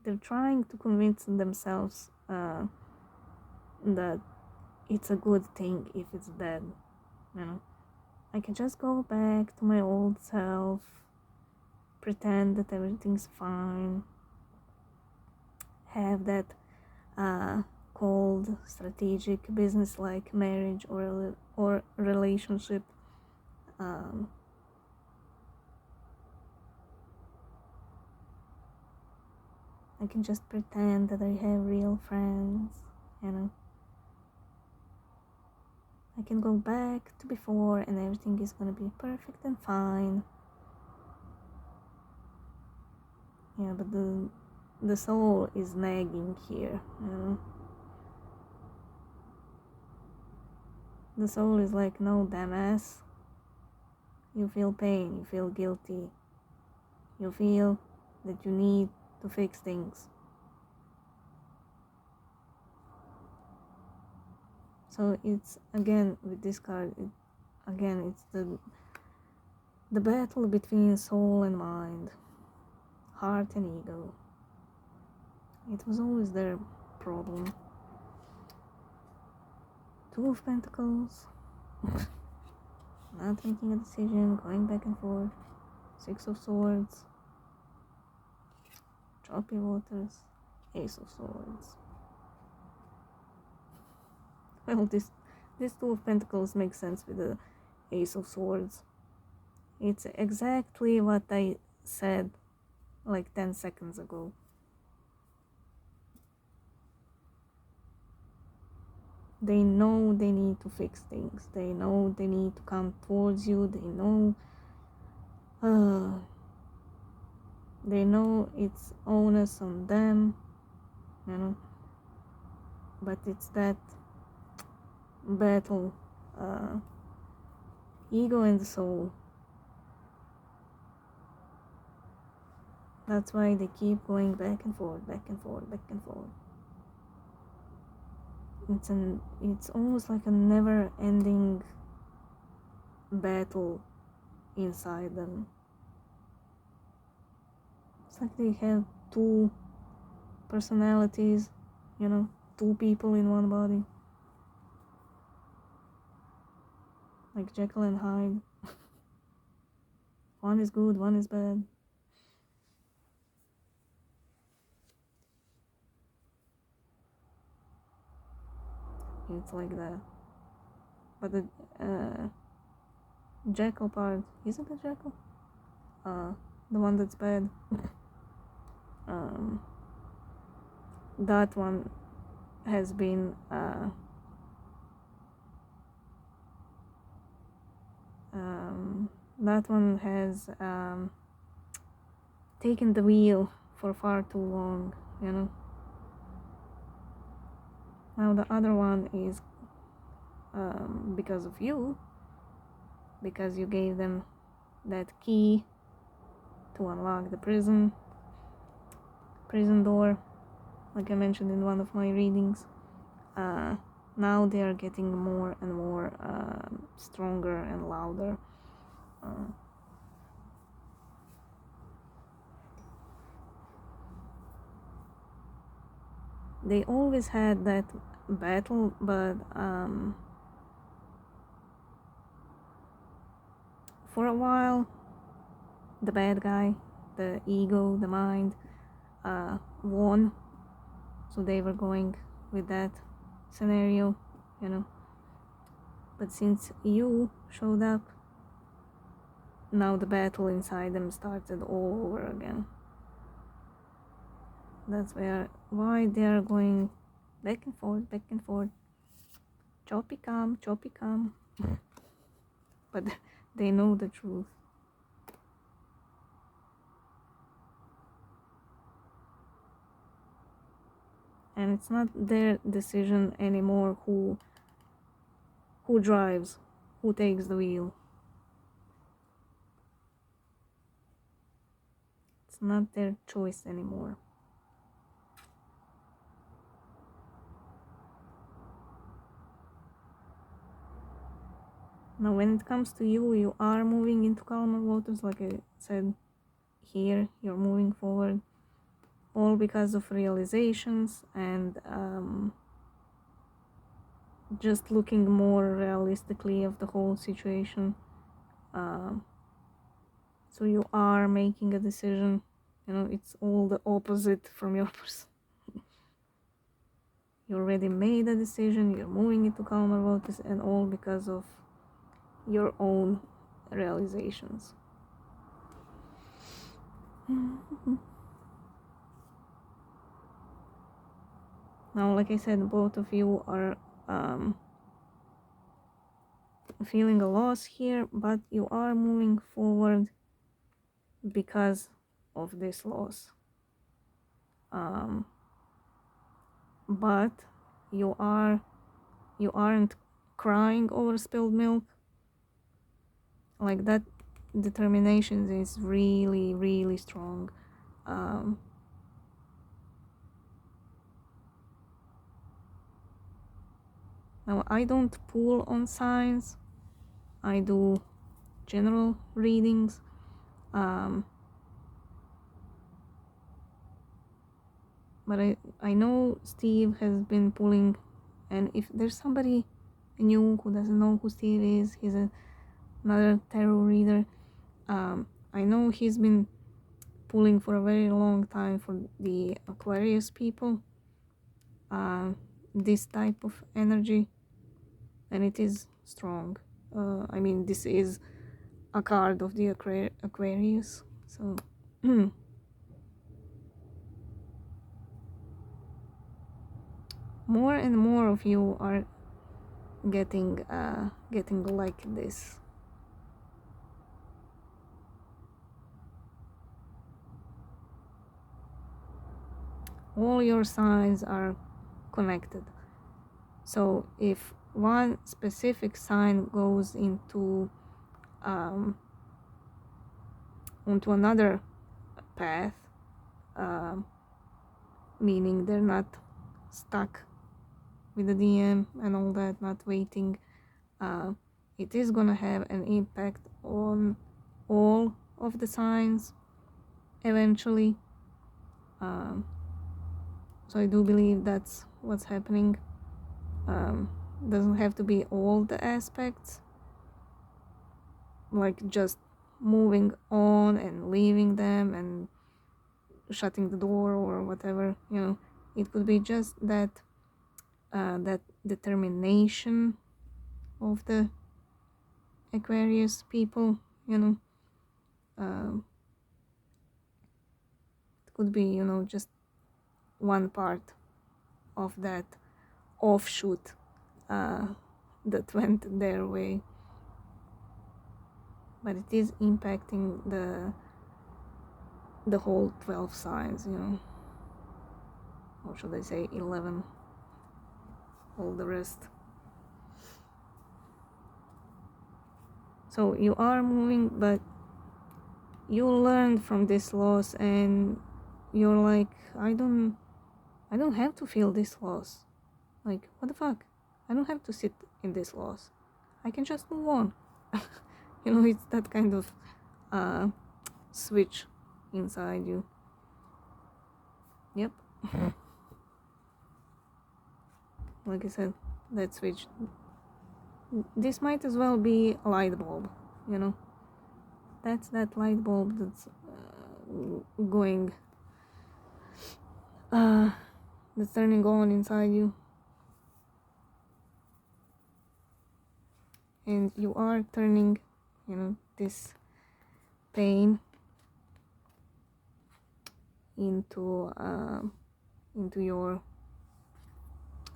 They're trying to convince themselves that it's a good thing if it's dead, I can just go back to my old self, pretend that everything's fine, have that so-called strategic business-like marriage or relationship. um, I can just pretend that I have real friends, you know. I can go back to before and everything is gonna be perfect and fine. Yeah, but the soul is nagging here, you know. The soul is like, no, dumbass. You feel pain, you feel guilty, you feel that you need to fix things. So it's, again, with this card, it's the battle between soul and mind, heart and ego. It was always their problem. Two of Pentacles, not making a decision, going back and forth. Six of Swords, choppy waters, Ace of Swords. Well, this Two of Pentacles makes sense with the Ace of Swords. It's exactly what I said like 10 seconds ago. They know they need to fix things. They know they need to come towards you. They know it's onus on them, you know. But it's that battle, ego and the soul. That's why they keep going back and forth, back and forth, back and forth. It's almost like a never-ending battle inside them. It's like they have two personalities, you know, two people in one body. Like Jekyll and Hyde. One is good, one is bad. It's like that. But the Jekyll part, isn't it Jekyll? The one that's bad. That one has been that one has taken the wheel for far too long, you know. Now the other one is because of you, because you gave them that key to unlock the prison door, like I mentioned in one of my readings. Now they are getting more and more stronger and louder. They always had that battle, but for a while, the bad guy, the ego, the mind, won. So they were going with that scenario, you know. But since you showed up, now the battle inside them started all over again. That's why they are going back and forth. Choppy calm. But they know the truth. And it's not their decision anymore who drives, who takes the wheel. It's not their choice anymore. Now when it comes to you, you are moving into calmer waters, like I said here. You're moving forward, all because of realizations and just looking more realistically of the whole situation. So you are making a decision, you know. It's all the opposite from your person. You already made a decision, you're moving into calmer waters, and all because of your own realizations. Now, like I said, both of you are feeling a loss here, but you are moving forward because of this loss. But you aren't crying over spilled milk. Like, that determination is really, really strong. Now, I don't pull on signs. I do general readings. But I know Steve has been pulling, and if there's somebody new who doesn't know who Steve is, he's another tarot reader. I know he's been pulling for a very long time for the Aquarius people, this type of energy, and it is strong. I mean, this is a card of the Aquarius, so more and more of you are getting like this. All your signs are connected. So if one specific sign goes into onto another path, meaning they're not stuck with the DM and all that, not waiting, it is gonna have an impact on all of the signs eventually. So I do believe that's what's happening. Doesn't have to be all the aspects, like just moving on and leaving them and shutting the door or whatever, it could be just that that determination of the Aquarius people, it could be, just one part of that offshoot that went their way, but it is impacting the whole 12 signs, or should I say 11, all the rest. So you are moving, but you learned from this loss, and you're like, I don't have to feel this loss. Like, what the fuck? I don't have to sit in this loss. I can just move on. It's that kind of switch inside you. Yep. Like I said, that switch. This might as well be a light bulb, That's that light bulb that's going, that's turning on inside you. And you are turning, this pain into your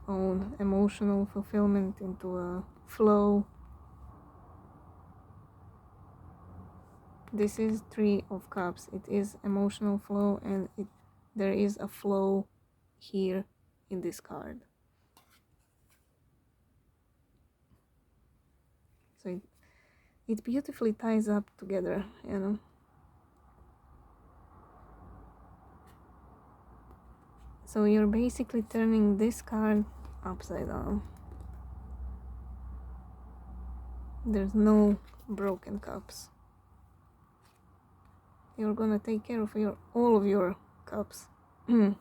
own emotional fulfillment, into a flow. This is 3 of Cups. It is emotional flow, and there is a flow here in this card. So it beautifully ties up together, So you're basically turning this card upside down. There's no broken cups. You're gonna take care of all of your cups. And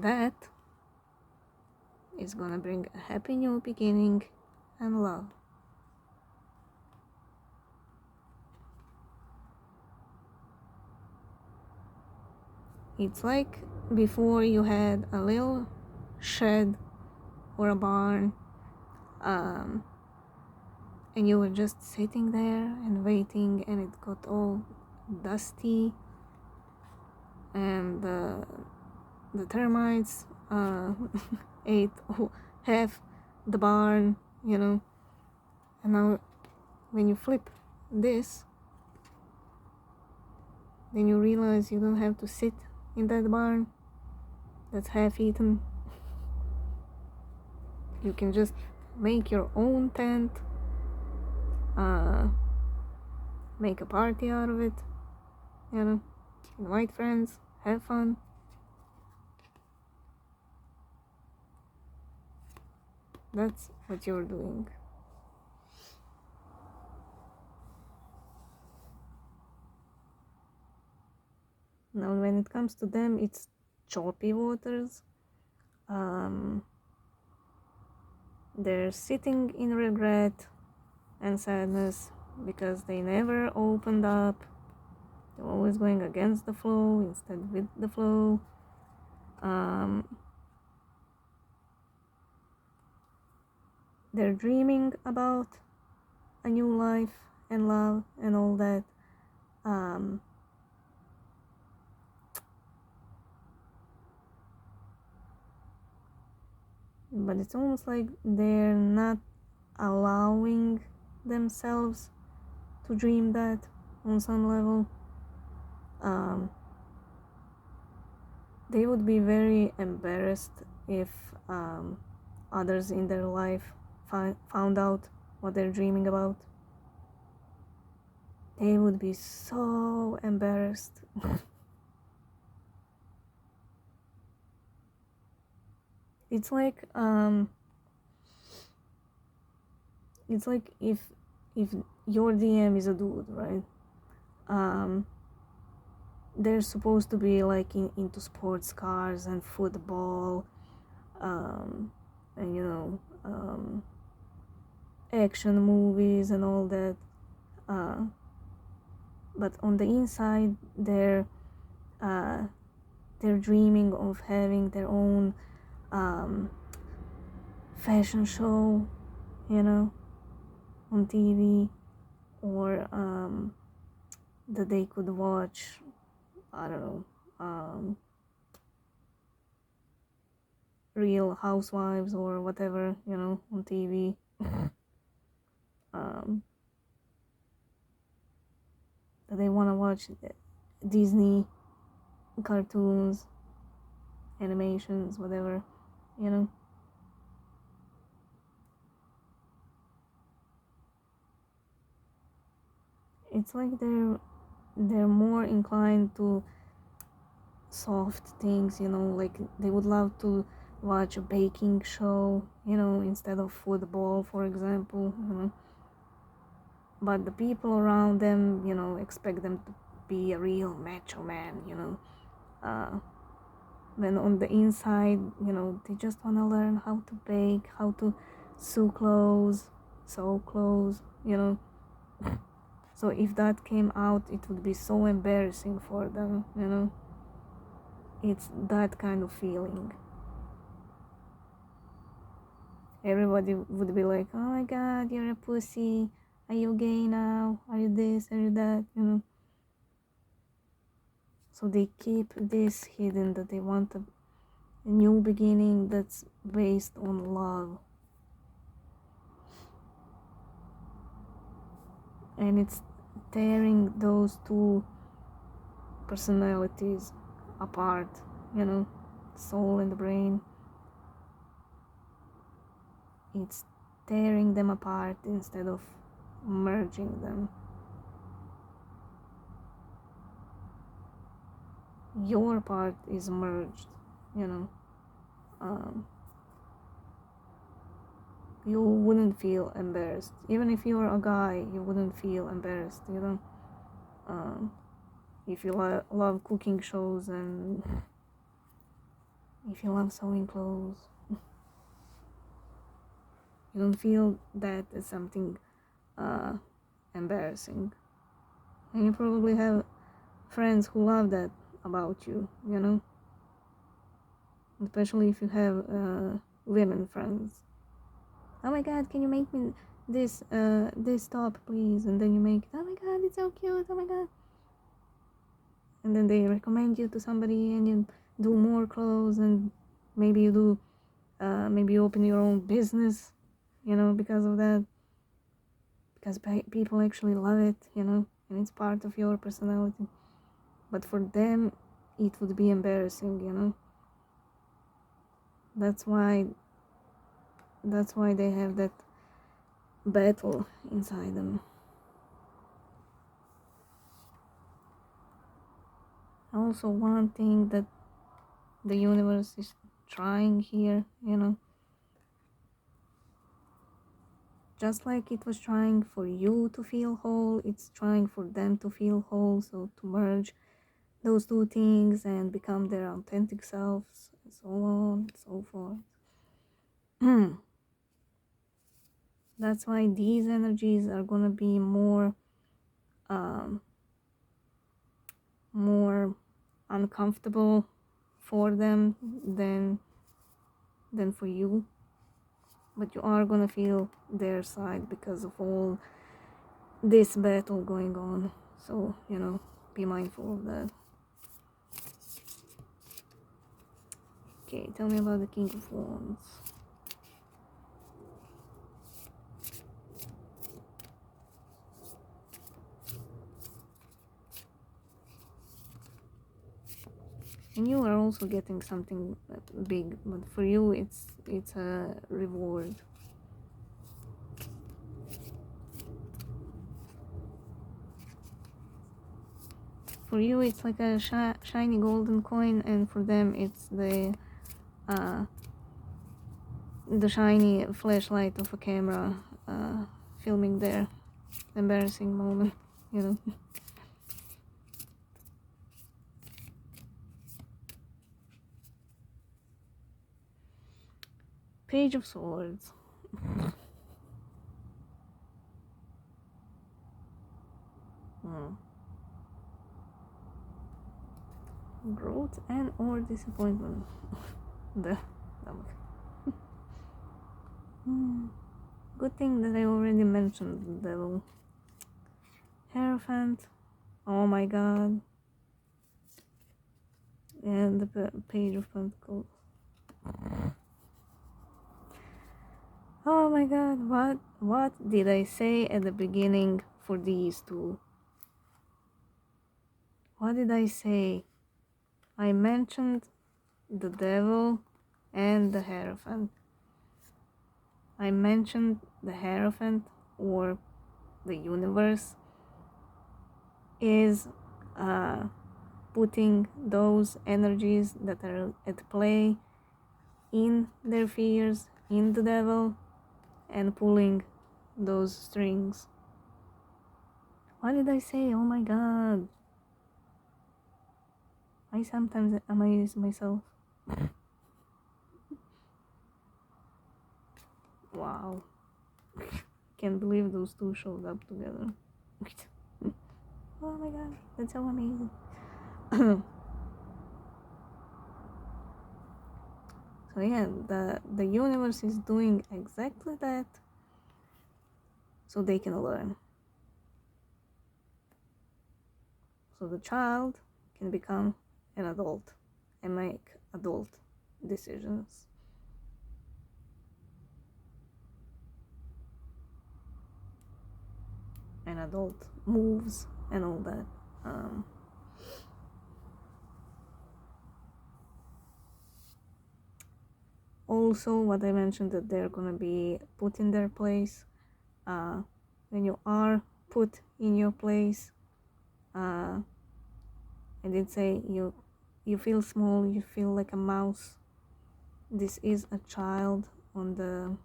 that is gonna bring a happy new beginning and love. It's like before you had a little shed or a barn, and you were just sitting there and waiting, and it got all dusty, and the termites ate half the barn, and now when you flip this, then you realize you don't have to sit in that barn that's half eaten. You can just make your own tent, make a party out of it, invite friends, have fun. That's what you're doing. Now, when it comes to them, it's choppy waters. They're sitting in regret and sadness because they never opened up. They're always going against the flow instead with the flow. They're dreaming about a new life and love and all that. But it's almost like they're not allowing themselves to dream that on some level. They would be very embarrassed if others in their life found out what they're dreaming about. They would be so embarrassed. It's like if your DM is a dude, right? They're supposed to be like into sports cars and football, and action movies and all that. But on the inside, they're dreaming of having their own fashion show, on TV, or that they could watch, I don't know, Real Housewives or whatever, on TV. That they want to watch Disney cartoons, animations, whatever, It's like they're more inclined to soft things, like they would love to watch a baking show, instead of football, for example, But the people around them, expect them to be a real macho man, Then on the inside, they just want to learn how to bake, how to sew clothes, So if that came out, it would be so embarrassing for them, It's that kind of feeling. Everybody would be like, oh my god, you're a pussy. Are you gay now? Are you this? Are you that? So they keep this hidden, that they want a new beginning that's based on love. And it's tearing those two personalities apart, soul and the brain. It's tearing them apart instead of merging them. Your part is merged, you wouldn't feel embarrassed. Even if you were a guy, you wouldn't feel embarrassed, if you love cooking shows and if you love sewing clothes, you don't feel that as something embarrassing. And you probably have friends who love that about you, especially if you have women friends. Oh my god, can you make me this top please? And then you make, oh my god, it's so cute, oh my god. And then they recommend you to somebody and you do more clothes, and maybe you do maybe you open your own business, because of that, because people actually love it, and it's part of your personality. But for them it would be embarrassing. That's why they have that battle inside them. Also, one thing that the universe is trying here, just like it was trying for you to feel whole, it's trying for them to feel whole, so to merge those two things and become their authentic selves, and so on and so forth. That's why these energies are gonna be more uncomfortable for them than for you, but you are gonna feel their side because of all this battle going on. So be mindful of that. Okay, tell me about the King of Wands. And you are also getting something big, but for you it's a reward. For you it's like a shiny golden coin, and for them it's the shiny flashlight of a camera filming their embarrassing moment. Page of Swords. Growth and or disappointment. the Good thing that I already mentioned the devil. Hierophant. Oh my god. And the Page of Pentacles. Oh my god, what did I say at the beginning for these two? What did I say? I mentioned the devil and the Hierophant. I mentioned the Hierophant, or the universe, is putting those energies that are at play in their fears, in the devil, and pulling those strings. What did I say? Oh my god. I sometimes amaze myself. Wow. Can't believe those two showed up together. Oh my god, that's so amazing. So yeah, the universe is doing exactly that so they can learn. So the child can become an adult and make adult decisions. And adult moves and all that. Also, what I mentioned, that they're gonna be put in their place. When you are put in your place, I did say you feel small, you feel like a mouse. This is a child on the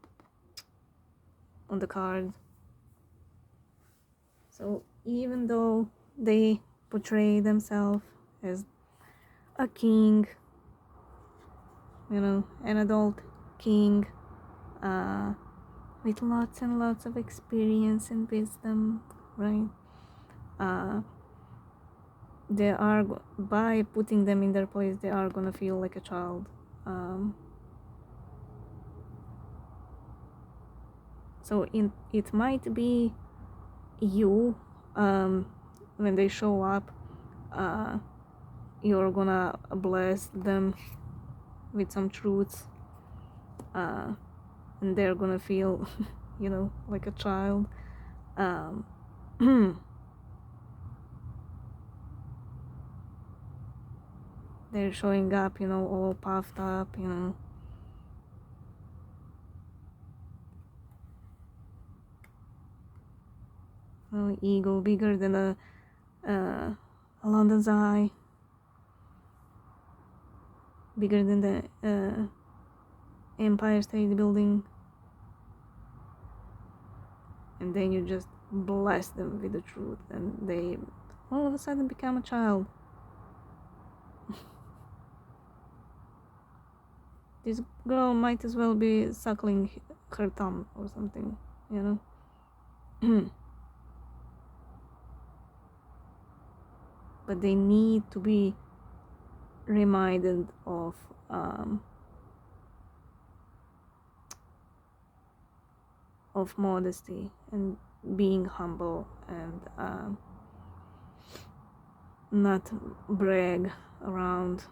card. So even though they portray themselves as a king, an adult king, with lots and lots of experience and wisdom, right? They are, by putting them in their place, they are gonna feel like a child. So it might be you, when they show up, you're gonna bless them with some truths, and they're gonna feel like a child. They're showing up, all puffed up, ego bigger than a London's Eye, bigger than the Empire State Building, and then you just bless them with the truth, and they all of a sudden become a child. This girl might as well be suckling her thumb or something, But they need to be reminded of modesty and being humble, and not brag around,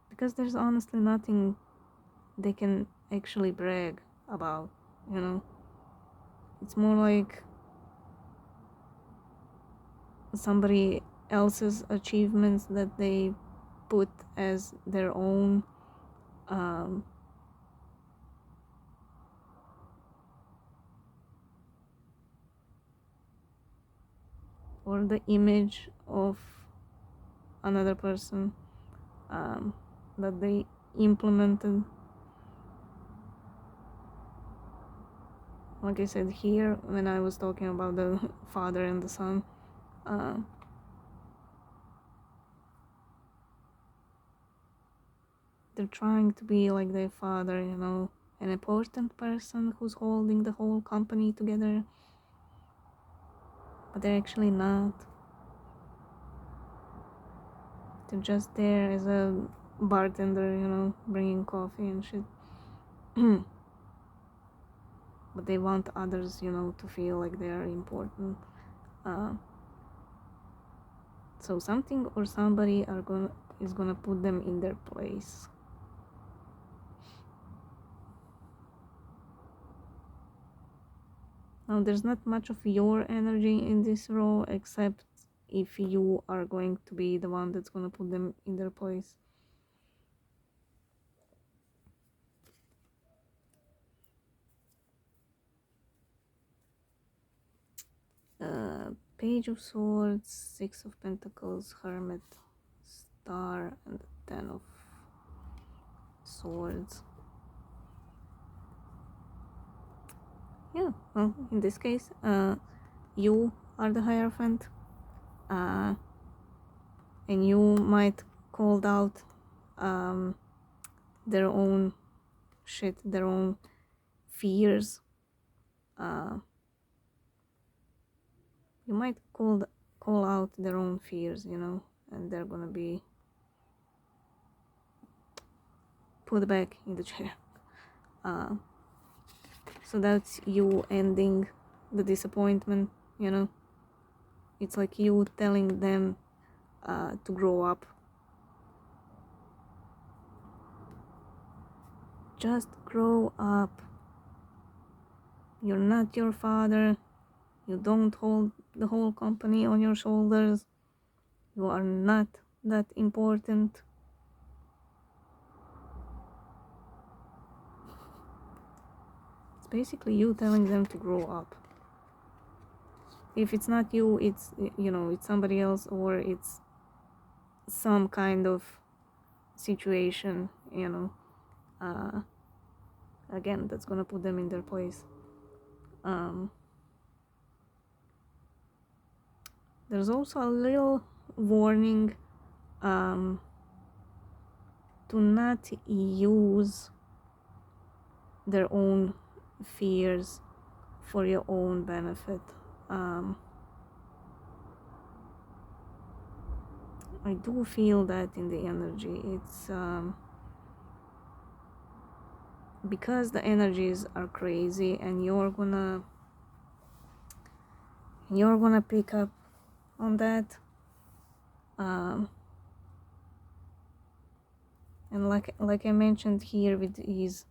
because there's honestly nothing they can actually brag about, It's more like somebody else's achievements that they put as their own, or the image of another person, that they implemented. Like I said here, when I was talking about the father and the son, they're trying to be like their father, an important person who's holding the whole company together, but they're actually not. They're just there as a bartender, bringing coffee and shit. But they want others, to feel like they're important. So something or somebody is gonna put them in their place. Now, there's not much of your energy in this row, except if you are going to be the one that's gonna put them in their place. Page of Swords, Six of Pentacles, Hermit, Star, and the Ten of Swords. Yeah, well, in this case, you are the Hierophant, and you might called out their own shit, their own fears. You might call out their own fears, and they're gonna be put back in the chair. So that's you ending the disappointment, It's like you telling them to grow up. Just grow up. You're not your father. You don't hold the whole company on your shoulders. You are not that important. It's basically you telling them to grow up. If it's not you, it's it's somebody else, or it's some kind of situation, again, that's gonna put them in their place. There's also a little warning to not use their own fears for your own benefit. I do feel that in the energy. It's because the energies are crazy, and you're gonna pick up on that. And like I mentioned here with these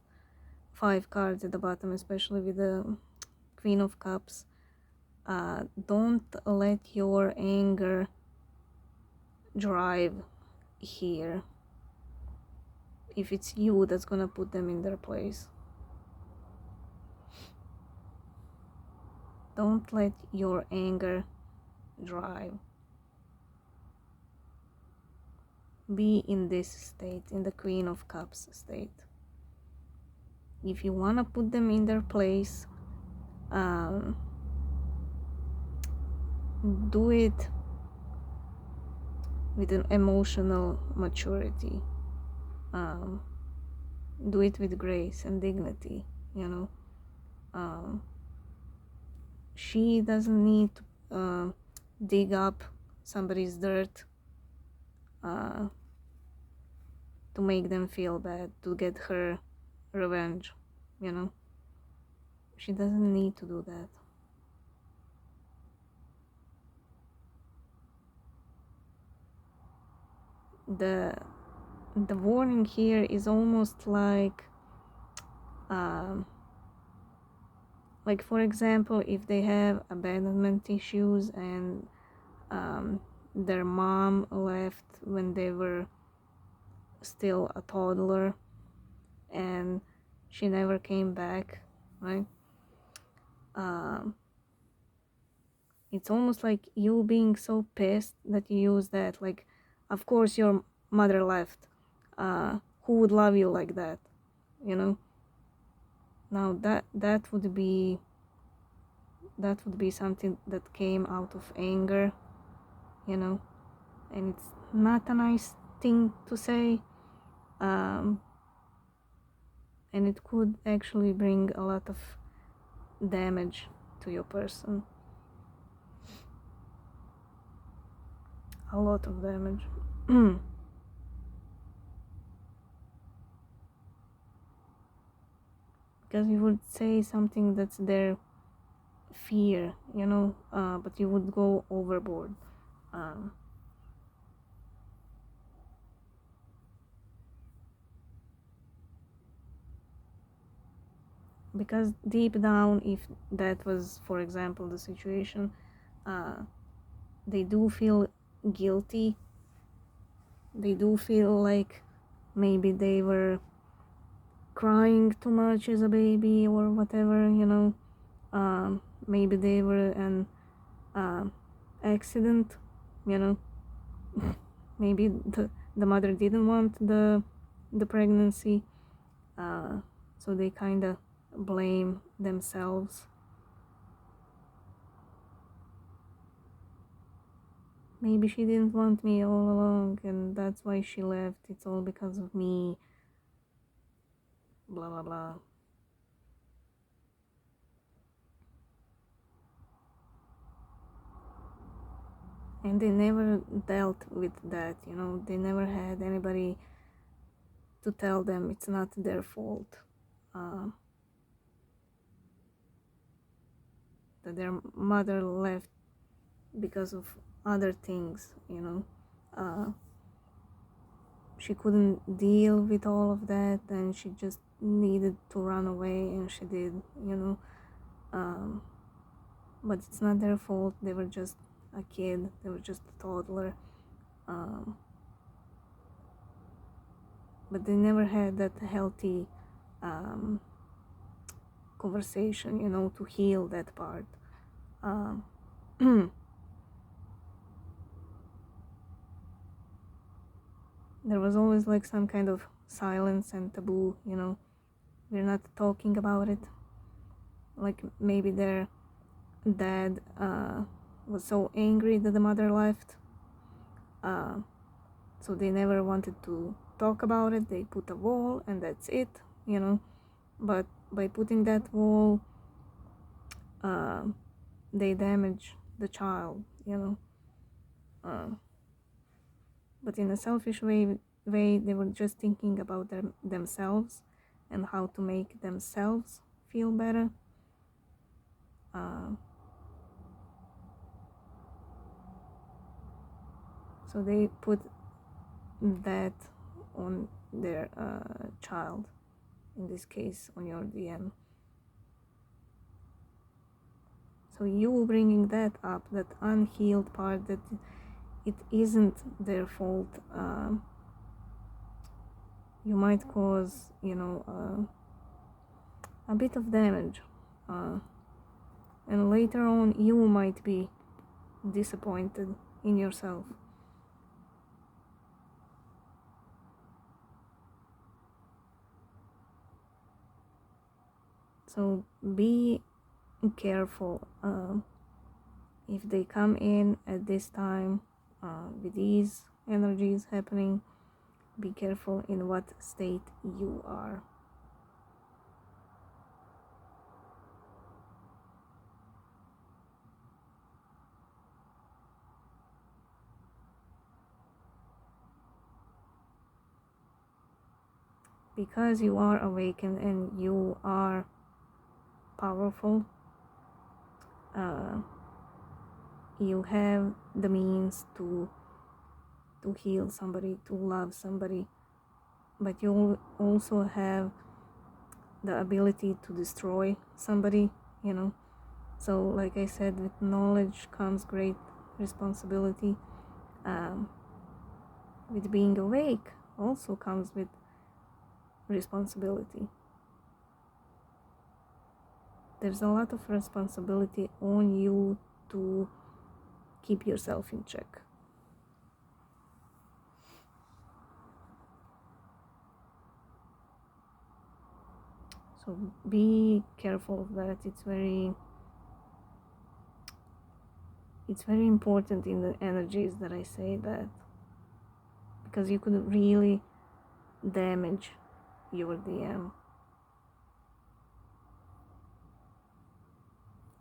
5 cards at the bottom, especially with the Queen of Cups, don't let your anger drive here. If it's you that's gonna put them in their place, don't let your anger drive. Be in this state, in the Queen of Cups state. If you want to put them in their place, do it with an emotional maturity. Do it with grace and dignity, you know. She doesn't need to dig up somebody's dirt to make them feel bad, to get her revenge, you know. She doesn't need to do that. The warning here is almost like for example, if they have abandonment issues and their mom left when they were still a toddler and she never came back, right? It's almost like you being so pissed that you use that, like, of course your mother left. Who would love you like that, you know? Now that would be something that came out of anger, you know, and it's not a nice thing to say, and it could actually bring a lot of damage to your person. A lot of damage. Because you would say something that's their fear, you know, but you would go overboard. Because deep down, if that was, for example, the situation, they do feel guilty. They do feel like maybe they were crying too much as a baby or whatever, you know. Maybe they were an accident, you know. Maybe the mother didn't want the pregnancy, so they kind of blame themselves. Maybe she didn't want me all along and that's why she left. It's all because of me. Blah blah blah. And they never dealt with that, you know. They never had anybody to tell them it's not their fault, that their mother left because of other things, you know. She couldn't deal with all of that and she just needed to run away, and she did, you know. But it's not their fault. They were just a kid, they were just a toddler, but they never had that healthy conversation, you know, to heal that part. There was always like some kind of silence and taboo, you know. We're not talking about it. Like maybe their dad was so angry that the mother left, so they never wanted to talk about it. They put a wall and that's it, you know. But by putting that wall, they damage the child, you know. but in a selfish way they were just thinking about themselves and how to make themselves feel better. So they put that on their child, in this case on your DM. So you bringing that up, that unhealed part, that it isn't their fault, you might cause, a bit of damage, and later on you might be disappointed in yourself. So be careful if they come in at this time with these energies happening. Be careful in what state you are. Because you are awakened and you are powerful, you have the means to heal somebody, to love somebody, but you also have the ability to destroy somebody, So like I said, with knowledge comes great responsibility. With being awake also comes with responsibility. There's a lot of responsibility on you to keep yourself in check. So be careful of that. It's very important in the energies that I say that, because you could really damage your DM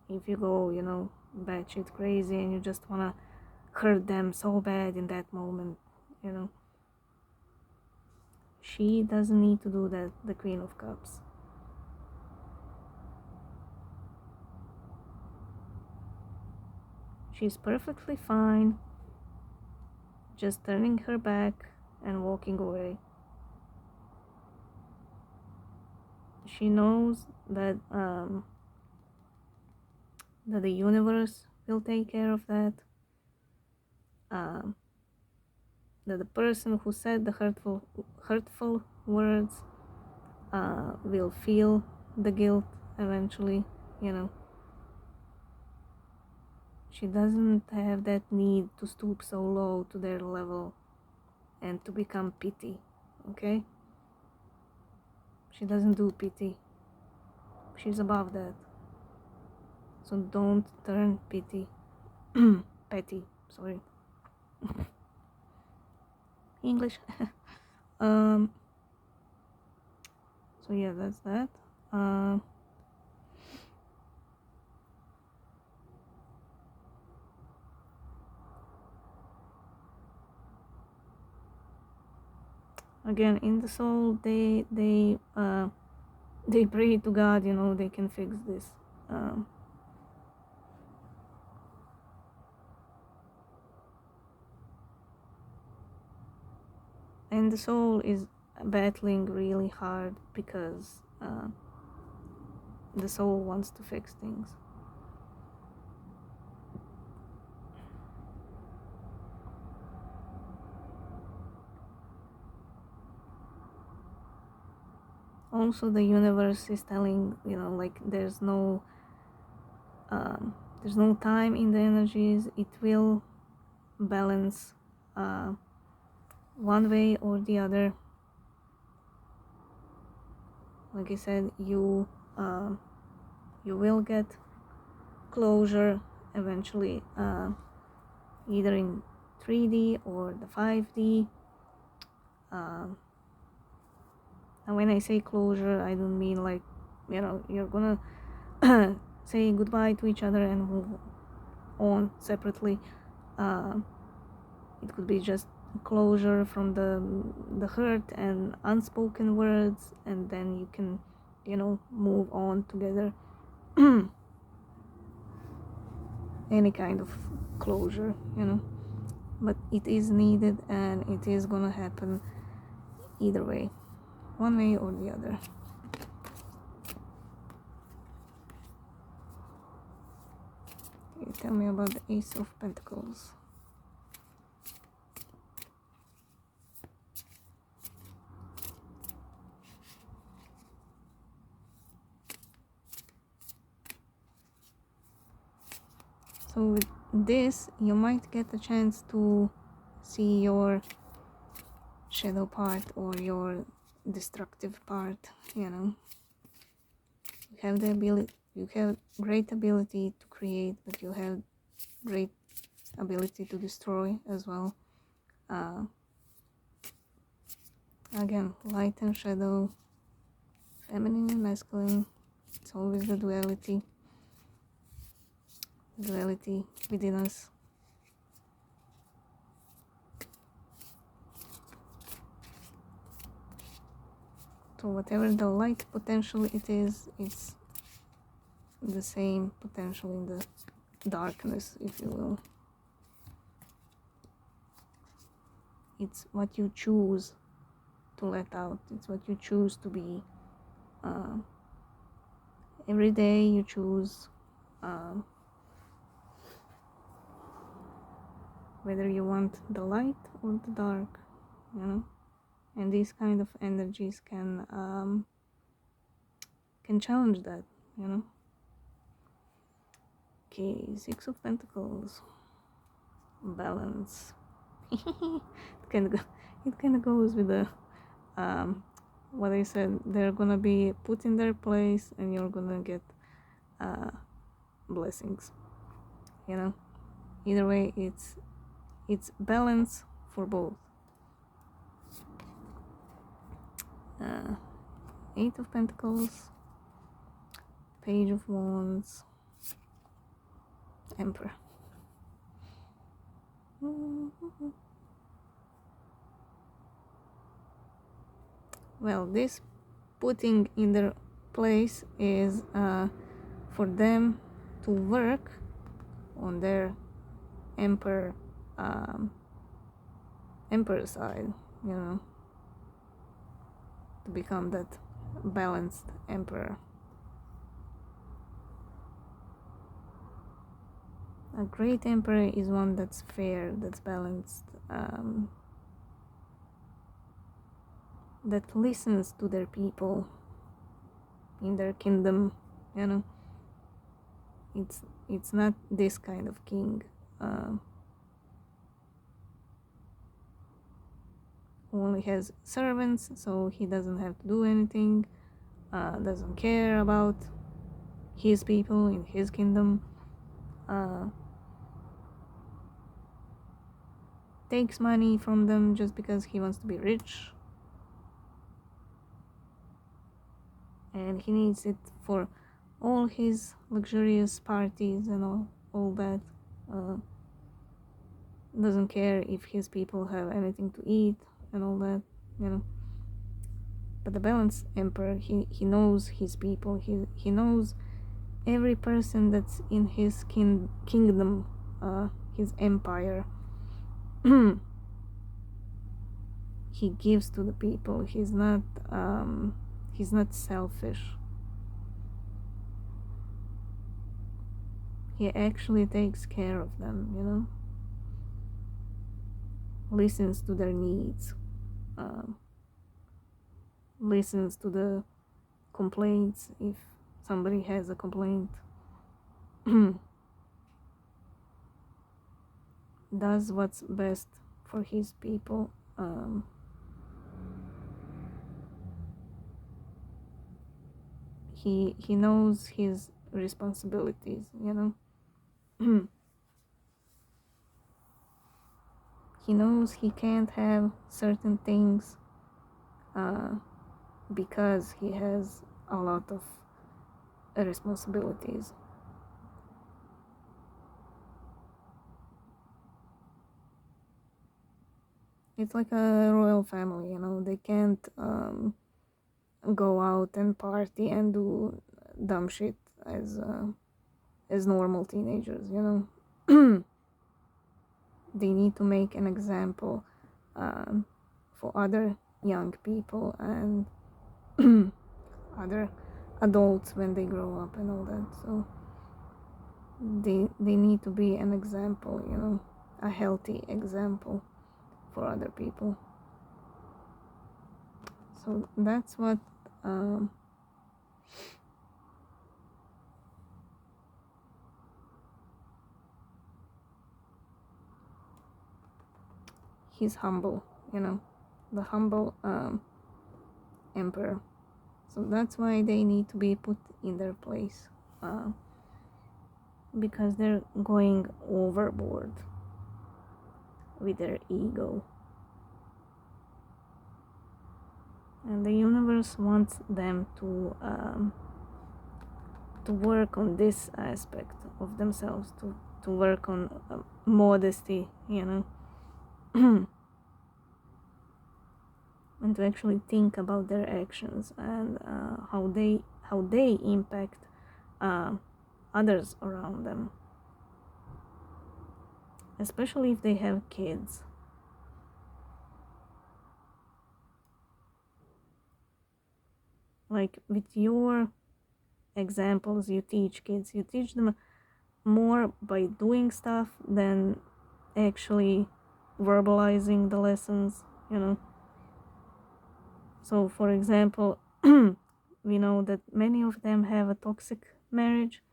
if you go, batshit crazy and you just wanna hurt them so bad in that moment, She doesn't need to do that, the Queen of Cups. She's perfectly fine just turning her back and walking away. She knows that that the universe will take care of that, that the person who said the hurtful words will feel the guilt eventually, She doesn't have that need to stoop so low to their level and to become pity, okay? She doesn't do pity. She's above that. So don't turn petty, sorry. English. So yeah, that's that. Again, in the soul, they pray to God, they can fix this. And the soul is battling really hard because the soul wants to fix things. Also, the universe is telling, like there's no time in the energies. It will balance one way or the other. Like I said, you will get closure eventually, either in 3D or the 5D. And when I say closure, I don't mean like, you're gonna say goodbye to each other and move on separately. It could be just closure from the hurt and unspoken words, and then you can, move on together. Any kind of closure, but it is needed, and it is gonna happen either way, one way or the other. Okay, tell me about the Ace of Pentacles. So with this, you might get a chance to see your shadow part or your destructive part. You have the ability, you have great ability to create, but you have great ability to destroy as well. Again, light and shadow, feminine and masculine. It's always the duality within us. So whatever the light potential it is, it's the same potential in the darkness, if you will. It's what you choose to let out. It's what you choose to be. Every day you choose whether you want the light or the dark, and these kind of energies can challenge that, Okay, Six of Pentacles, balance. it kind of goes with the what I said. They're gonna be put in their place, and you're gonna get blessings. Either way, it's balance for both. Eight of Pentacles, Page of Wands, Emperor. Well, this putting in their place is for them to work on their emperor side, to become that balanced emperor. A great emperor is one that's fair, that's balanced, that listens to their people in their kingdom. It's not this kind of king who only has servants, so he doesn't have to do anything, doesn't care about his people in his kingdom, takes money from them just because he wants to be rich, and he needs it for all his luxurious parties and all that. Doesn't care if his people have anything to eat and all that, But the balanced emperor, he knows his people. He knows every person that's in his kingdom, his empire. He gives to the people. He's not selfish. He actually takes care of them, listens to their needs, listens to the complaints if somebody has a complaint, does what's best for his people. He knows his responsibilities, He knows he can't have certain things because he has a lot of responsibilities. It's like a royal family, you know. They can't go out and party and do dumb shit as normal teenagers, you know. They need to make an example um, for other young people and other adults when they grow up and all that. So they need to be an example, you know, a healthy example for other people. So that's what um, he's humble, you know, the humble emperor. So that's why they need to be put in their place, because they're going overboard with their ego. And the universe wants them to work on this aspect of themselves, to work on modesty, you know. And to actually think about their actions and how they impact uh, others around them, especially if they have kids. Like with your examples, you teach kids, you teach them more by doing stuff than actually verbalizing the lessons, you know. So for example, we know that many of them have a toxic marriage.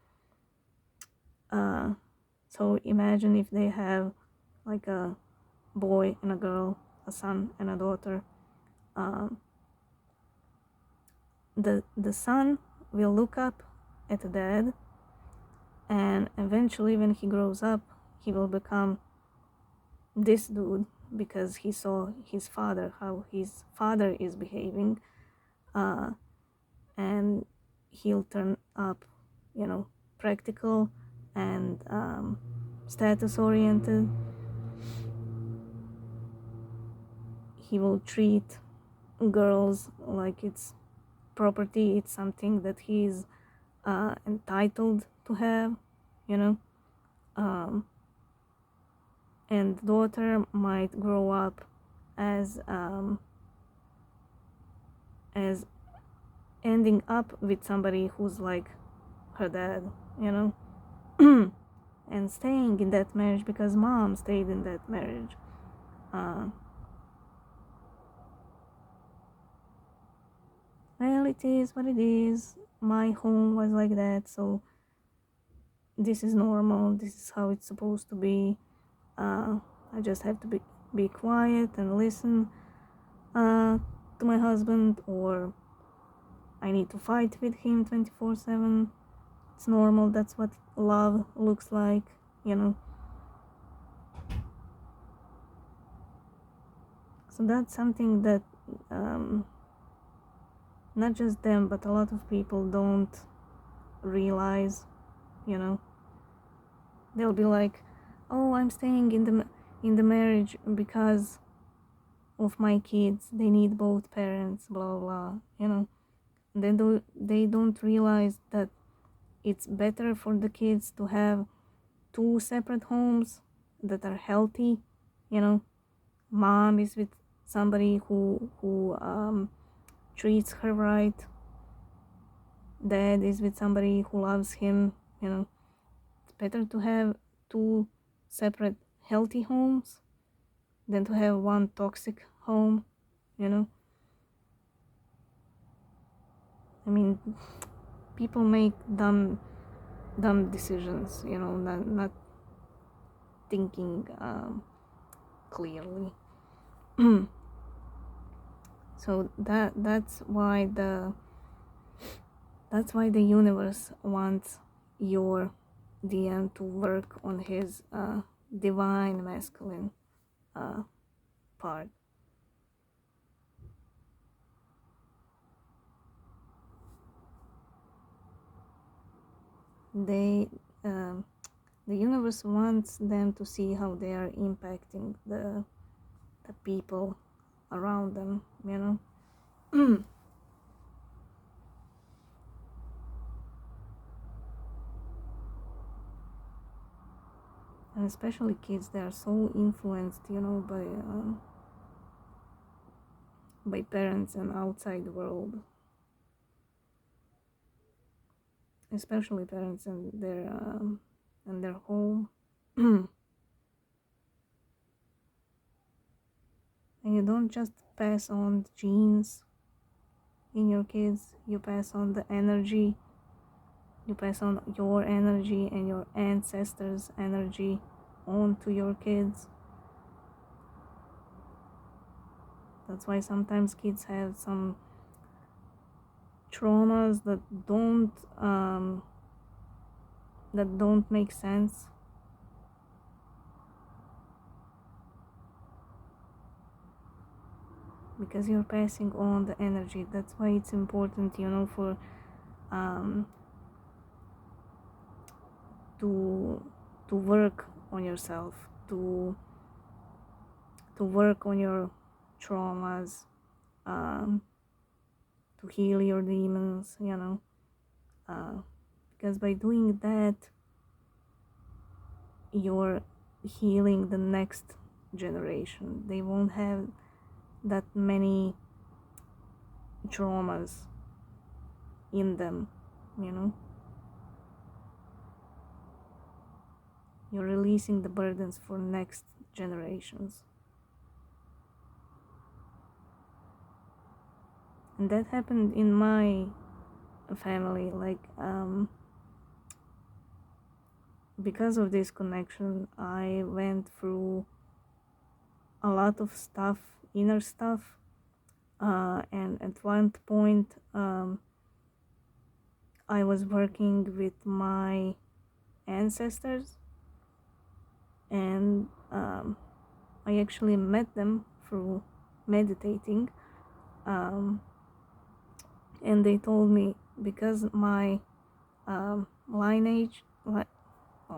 So imagine if they have like a boy and a girl, a son and a daughter. um, the son will look up at the dad, and eventually when he grows up he will become this dude because he saw his father, how his father is behaving, uh, and he'll turn up, you know, practical and status oriented. He will treat girls like it's property, it's something that he's entitled to have, you know. um, and daughter might grow up as ending up with somebody who's like her dad, you know. And staying in that marriage because mom stayed in that marriage. uh, well, it is what it is. My home was like that, so this is normal, this is how it's supposed to be. I just have to be quiet and listen to my husband, or I need to fight with him 24/7. It's normal, that's what love looks like, you know. So that's something that not just them, but a lot of people don't realize, you know. They'll be like, oh, I'm staying in the marriage because of my kids, they need both parents, blah blah, you know. They don't realize that it's better for the kids to have two separate homes that are healthy, you know. Mom is with somebody who treats her right, dad is with somebody who loves him, you know. It's better to have two separate healthy homes than to have one toxic home, you know. I mean, people make dumb decisions, you know, not thinking clearly. So that's why the universe wants your DM to work on his divine masculine uh, part. They um, the universe wants them to see how they are impacting the the people around them, you know. And especially kids, they are so influenced, you know, by parents and outside world, especially parents and their home. And you don't just pass on the genes in your kids, you pass on the energy, you pass on your energy and your ancestors' energy on to your kids. That's why sometimes kids have some traumas that don't make sense. Because you're passing on the energy. That's why it's important, you know, for to work on yourself, to work on your traumas, to heal your demons, you know, because by doing that, you're healing the next generation. They won't have that many traumas in them, you know. You're releasing the burdens for next generations. And that happened in my family, like because of this connection, I went through a lot of stuff, inner stuff, and at one point I was working with my ancestors, and I actually met them through meditating, and they told me, because my lineage, oh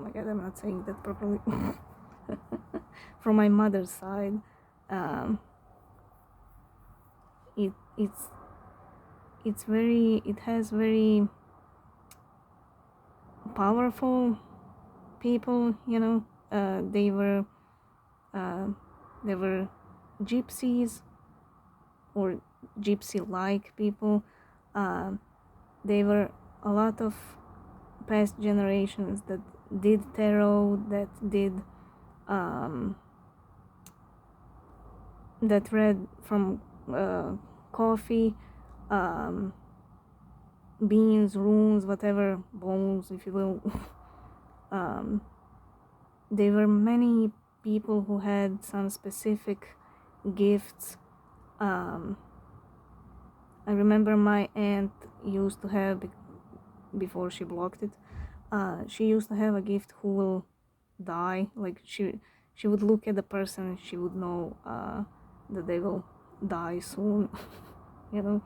my god, I'm not saying that properly, from my mother's side, it has very powerful people, you know. They were gypsies, or gypsy-like people. They were a lot of past generations that did tarot, that did that read from coffee, beans, runes, whatever, bones, if you will. There were many people who had some specific gifts. I remember my aunt used to have, before she blocked it, she used to have a gift who will die. Like she would look at the person and she would know that they will die soon, you know,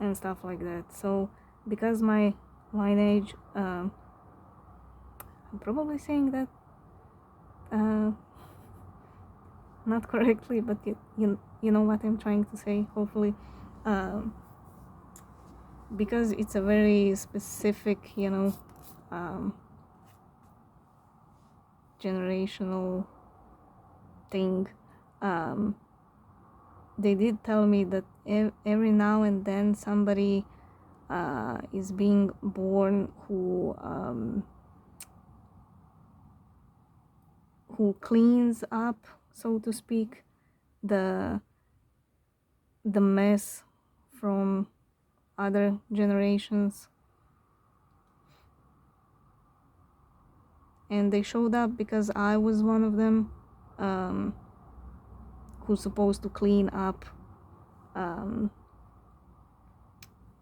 and stuff like that. So because my lineage, I'm probably saying that not correctly, but you know what I'm trying to say, hopefully, because it's a very specific, you know, generational thing. They did tell me that every now and then somebody is being born who cleans up, so to speak, the mess from other generations. And they showed up because I was one of them, who's supposed to clean up the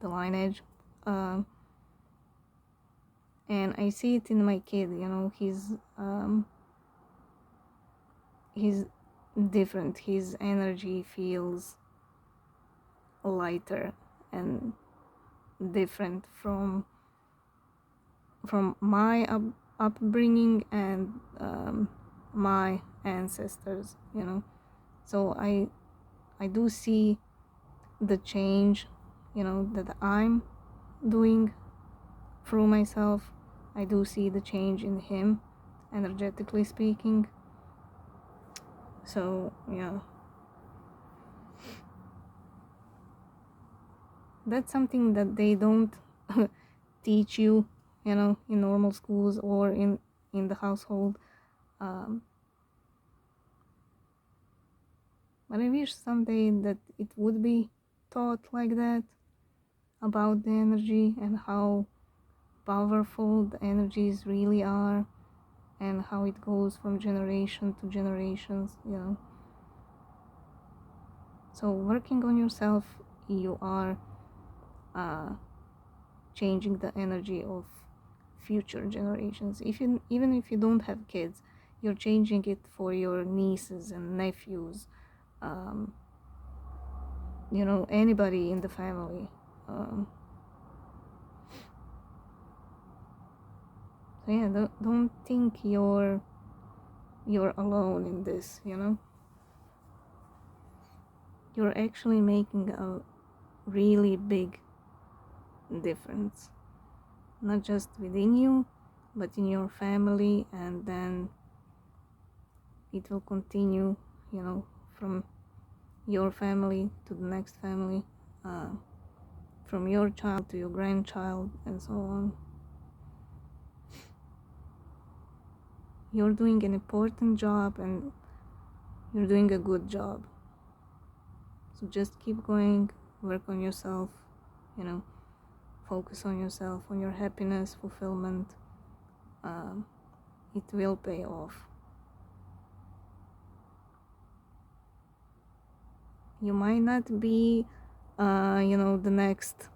lineage. And I see it in my kid, you know. He's different. His energy feels lighter and different from my upbringing, and my ancestors, so I do see the change, that I'm doing through myself. I do see the change in him, energetically speaking. So yeah, that's something that they don't teach you, in normal schools or in the household. um, but I wish someday that it would be taught like that, about the energy and how powerful the energies really are, and how it goes from generation to generations. So working on yourself, you are uh, changing the energy of future generations. Even if you don't have kids, you're changing it for your nieces and nephews, um, anybody in the family. So yeah, don't think you're alone in this. You're actually making a really big difference, not just within you, but in your family, and then it will continue, from your family to the next family, uh, from your child to your grandchild, and so on. You're doing an important job, and you're doing a good job. So just keep going, work on yourself, focus on yourself, on your happiness, fulfillment. It will pay off. You might not be, the next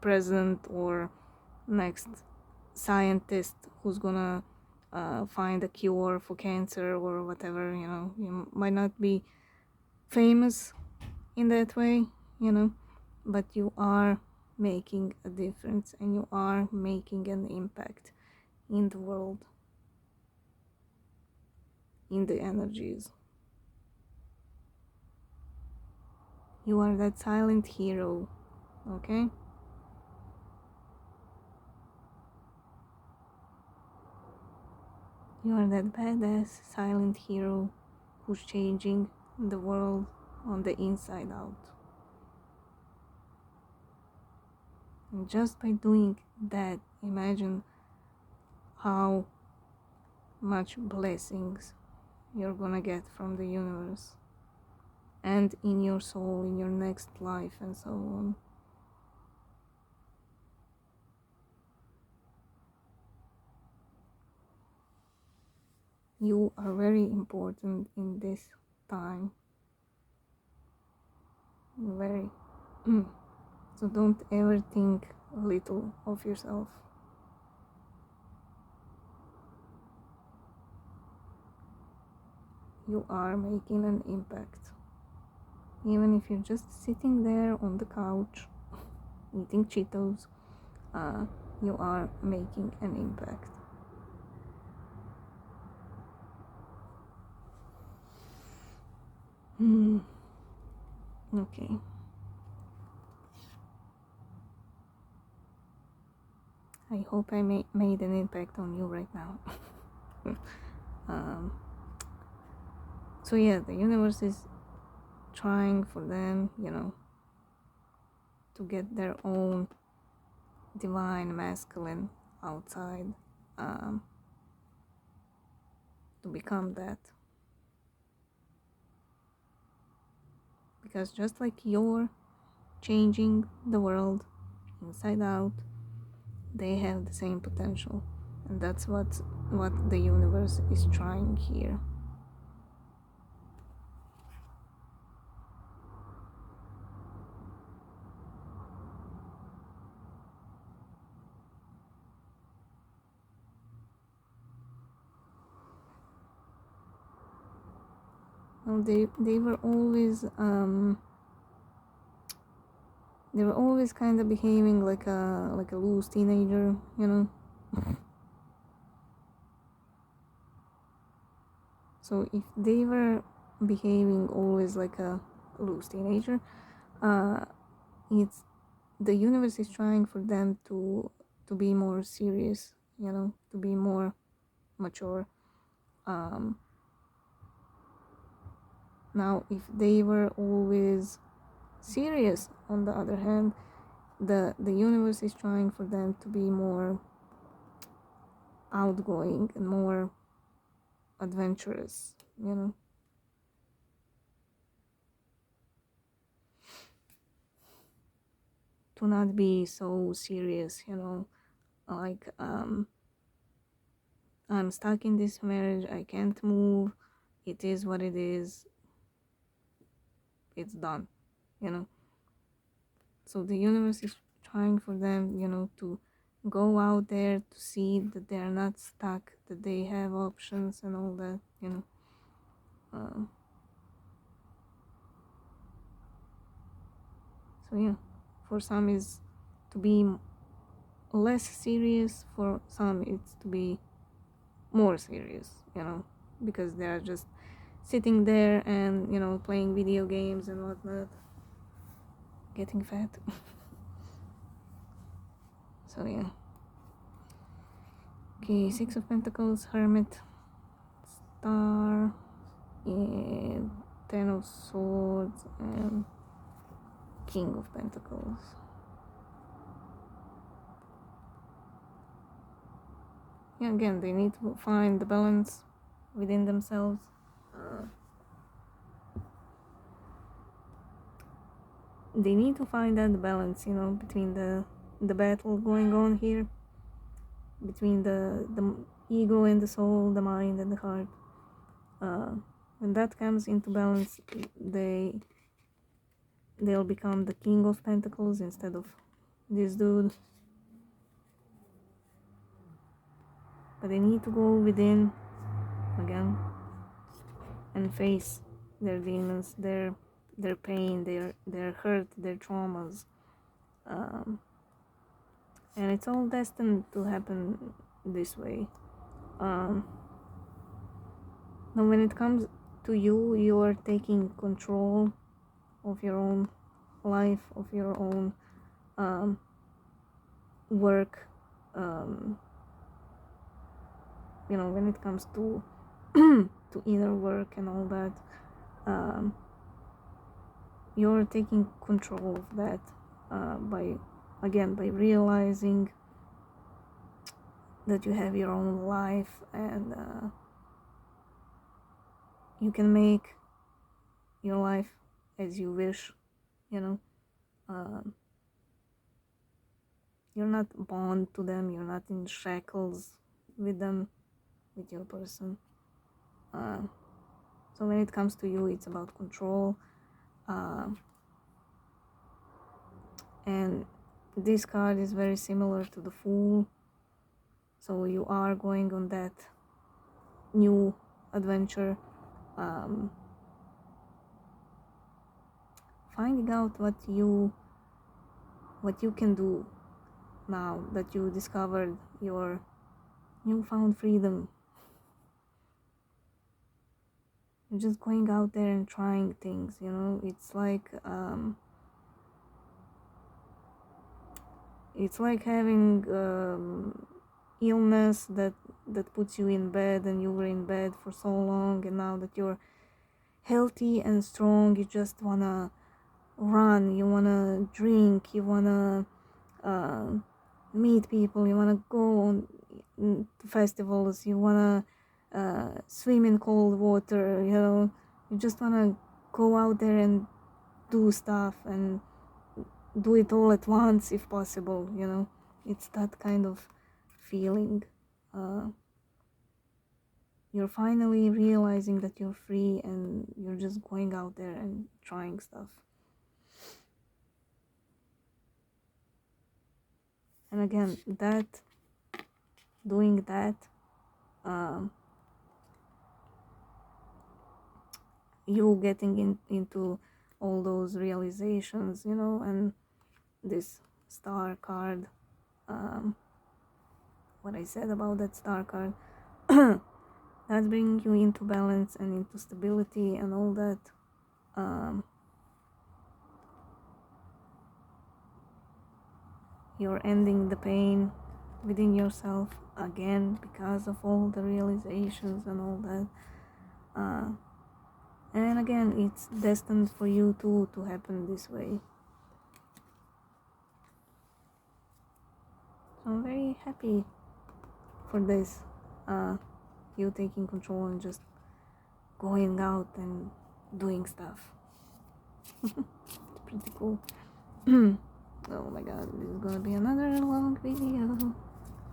president or next scientist who's gonna find a cure for cancer or whatever. You might not be famous in that way, but you are making a difference, and you are making an impact in the world, in the energies. You are that silent hero, okay? You are that badass silent hero who's changing the world on the inside out. And just by doing that, imagine how much blessings you're gonna get from the universe, and in your soul, in your next life, and so on. You are very important in this time. Very. So don't ever think little of yourself. You are making an impact. Even if you're just sitting there on the couch eating Cheetos, you are making an impact. Okay. I hope I made an impact on you right now. So yeah, the universe is trying for them, to get their own divine masculine outside, to become that. Because just like you're changing the world inside out, they have the same potential, and that's what the universe is trying here. Well, they were always kind of behaving like a loose teenager, So if they were behaving always like a loose teenager, it's the universe is trying for them to be more serious, to be more mature. Now if they were always serious, on the other hand, the universe is trying for them to be more outgoing and more adventurous, to not be so serious, like I'm stuck in this marriage, I can't move, it is what it is, it's done, so the universe is trying for them, to go out there, to see that they're not stuck, that they have options and all that, so yeah, for some is to be less serious, for some it's to be more serious, because they're just sitting there and playing video games and whatnot, getting fat. So yeah. Okay, Six of Pentacles, Hermit, Star, and Ten of Swords, and King of Pentacles. Yeah, again, they need to find the balance within themselves. They need to find that balance, between the battle going on here, between the ego and the soul, the mind and the heart. When that comes into balance, they'll become the King of Pentacles instead of this dude. But they need to go within again and face their demons, their pain, their hurt, their traumas, and it's all destined to happen this way. Now when it comes to you, you are taking control of your own life, of your own work, when it comes to to inner work and all that, you're taking control of that, by realizing that you have your own life, and you can make your life as you wish, you're not bound to them, you're not in shackles with them, with your person. So when it comes to you, it's about control, and this card is very similar to the Fool. So you are going on that new adventure, finding out what you can do now that you discovered your newfound freedom. You're just going out there and trying things, it's like having illness that puts you in bed, and you were in bed for so long, and now that you're healthy and strong, you just wanna run, you wanna drink, you wanna meet people, you wanna go on to festivals, you wanna swim in cold water, you just wanna go out there and do stuff and do it all at once if possible, it's that kind of feeling. You're finally realizing that you're free, and you're just going out there and trying stuff. And again, doing that, you getting into all those realizations, and this Star card, what I said about that Star card, That's bringing you into balance and into stability and all that. You're ending the pain within yourself again because of all the realizations and all that. And again, it's destined for you too to happen this way. So I'm very happy for this. You taking control and just going out and doing stuff. It's pretty cool. Oh my god, this is gonna be another long video.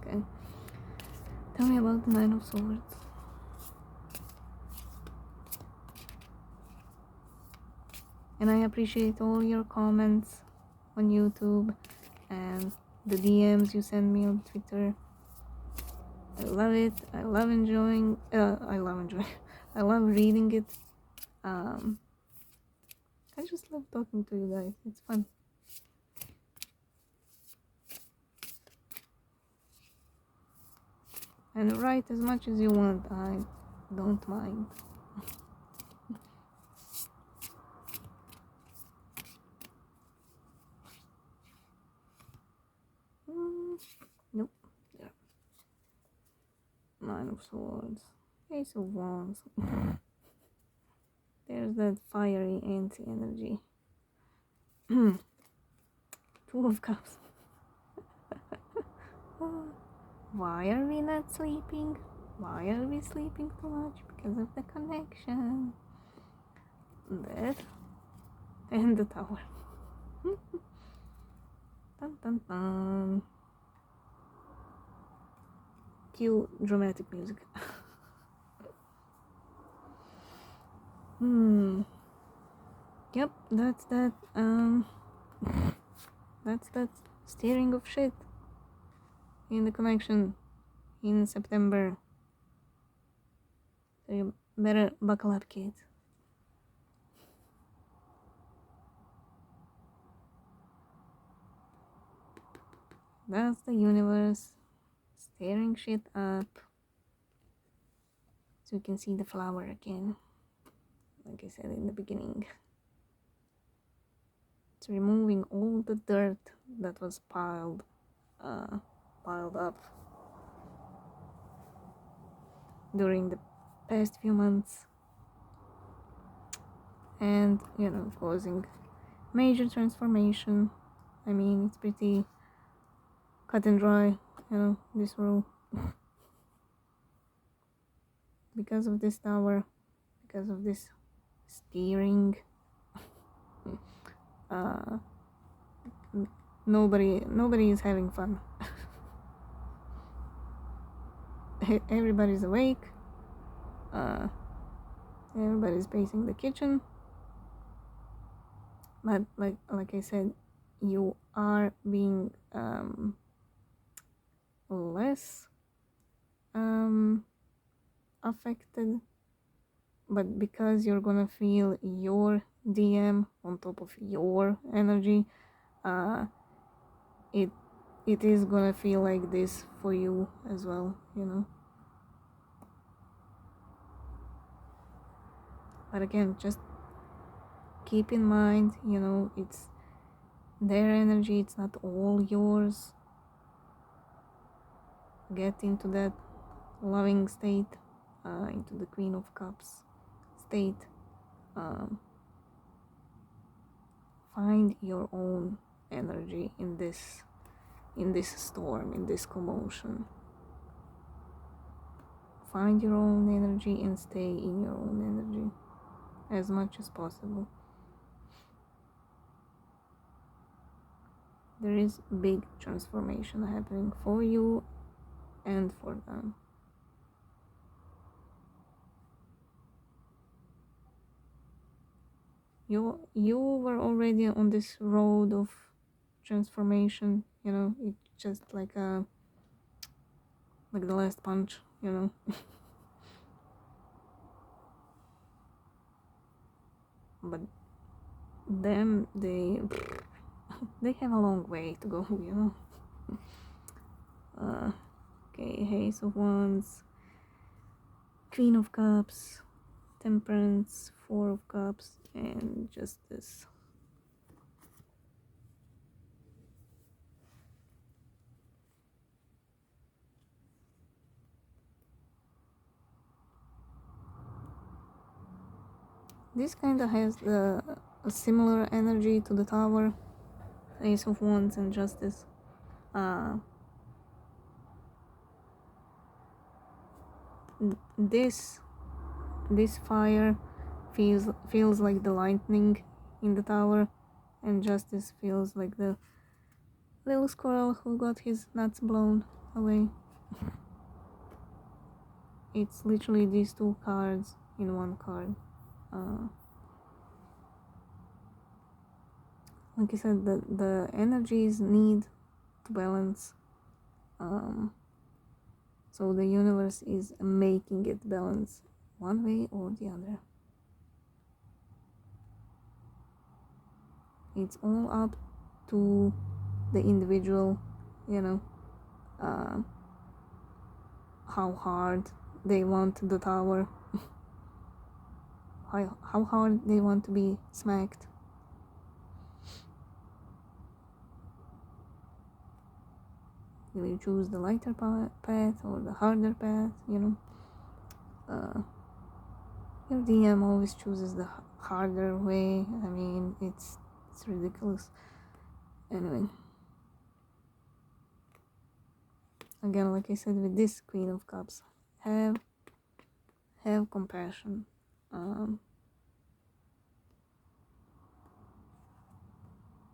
Okay. Tell me about the Nine of Swords. And I appreciate all your comments on YouTube and the DMs you send me on Twitter. I love it. I love enjoying. I love reading it. I just love talking to you guys. It's fun. And write as much as you want. I don't mind. Nope. Yeah. Nine of Swords. Ace of Wands. There's that fiery anti-energy. Two of Cups. Why are we not sleeping? Why are we sleeping too much? Because of the connection. Death. And the Tower. Dun dun dun. Cue dramatic music. Yep, that's that. That's that steering of shit in the connection in September. So you better buckle up, kids. That's the universe steering shit up. So you can see the flower again. Like I said in the beginning. It's removing all the dirt that was piled up during the past few months, and causing major transformation. I mean, it's pretty cut and dry, this rule. Because of this tower, because of this steering, nobody is having fun. Everybody's awake. Everybody's pacing the kitchen. But like I said, you are being less affected, but because you're gonna feel your DM on top of your energy, it is gonna feel like this for you as well, but again, just keep in mind, it's their energy, it's not all yours. Get into that loving state, into the Queen of Cups state. Find your own energy in this storm, in this commotion. Find your own energy and stay in your own energy as much as possible. There is big transformation happening for you and for them. You were already on this road of transformation, it's just like the last punch, but them, they have a long way to go, okay, Ace of Wands. Queen of Cups, Temperance, Four of Cups, and Justice. This kind of has a similar energy to the Tower, Ace of Wands, and Justice. This fire feels like the lightning in the Tower, and Justice feels like the little squirrel who got his nuts blown away. It's literally these two cards in one card. Like I said, the energies need to balance. So the universe is making it balance one way or the other. It's all up to the individual, how hard they want the Tower, how hard they want to be smacked. Will you choose the lighter path or the harder path? Your DM always chooses the harder way. I mean, it's ridiculous. Anyway, again, like I said, with this Queen of Cups, have compassion.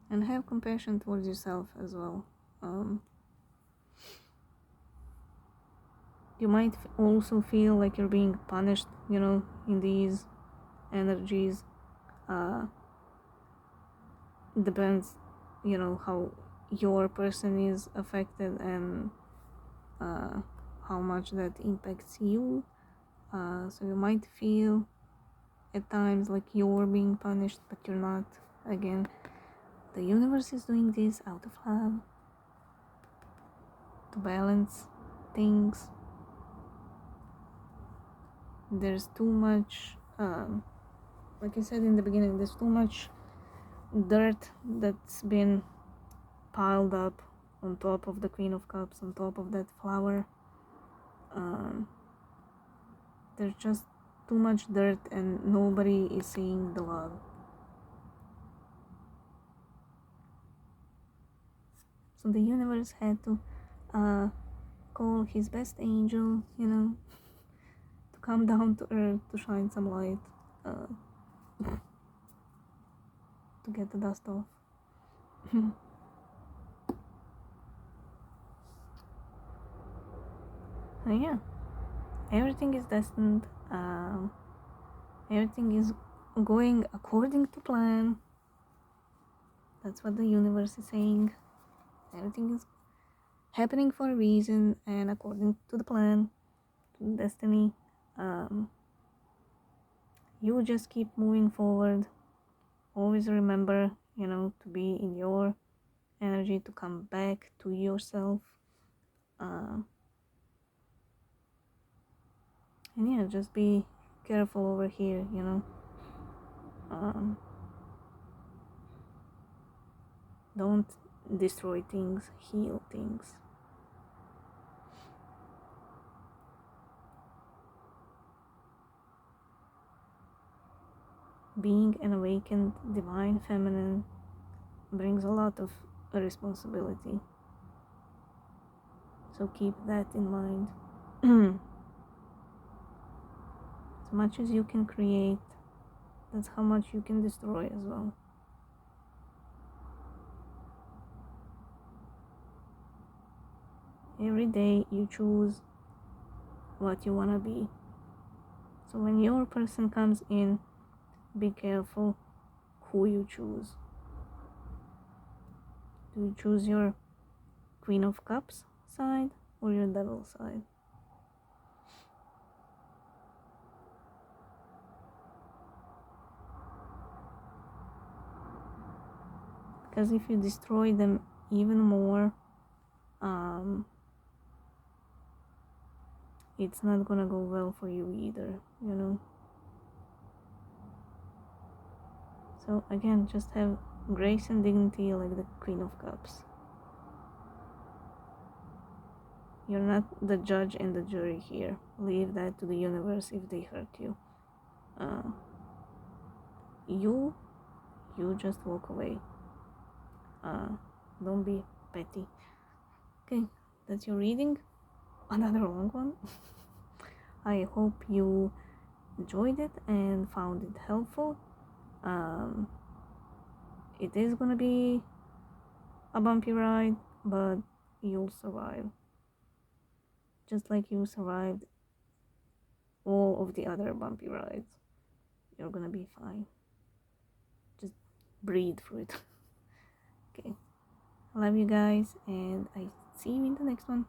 And have compassion towards yourself as well. You might also feel like you're being punished, in these energies. Depends, how your person is affected and how much that impacts you. So you might feel at times like you're being punished, but you're not. Again, the universe is doing this out of love, to balance things. There's too much, like I said in the beginning, there's too much dirt that's been piled up on top of the Queen of Cups, on top of that flower. There's just too much dirt and nobody is seeing the love. So the universe had to call his best angel, to come down to earth to shine some light, to get the dust off. And yeah, everything is destined. Everything is going according to plan. That's what the universe is saying. Everything is happening for a reason and according to the plan, to the destiny. You just keep moving forward. Always remember, to be in your energy, to come back to yourself. And yeah, just be careful over here, don't destroy things, heal things. Being an awakened divine feminine brings a lot of responsibility. So keep that in mind. As much as you can create, that's how much you can destroy as well. Every day you choose what you want to be. So when your person comes in, be careful who you choose. Do you choose your Queen of Cups side or your Devil side? Because if you destroy them even more, it's not gonna go well for you either, you know. So again, just have grace and dignity like the Queen of Cups. You're not the judge and the jury here. Leave that to the universe if they hurt you. Uh, you just walk away. Don't be petty. Okay, that's your reading. Another long one. I hope you enjoyed it and found it helpful. It is gonna be a bumpy ride, but you'll survive. Just like you survived all of the other bumpy rides. You're gonna be fine. Just breathe through it. Okay. I love you guys, and I see you in the next one.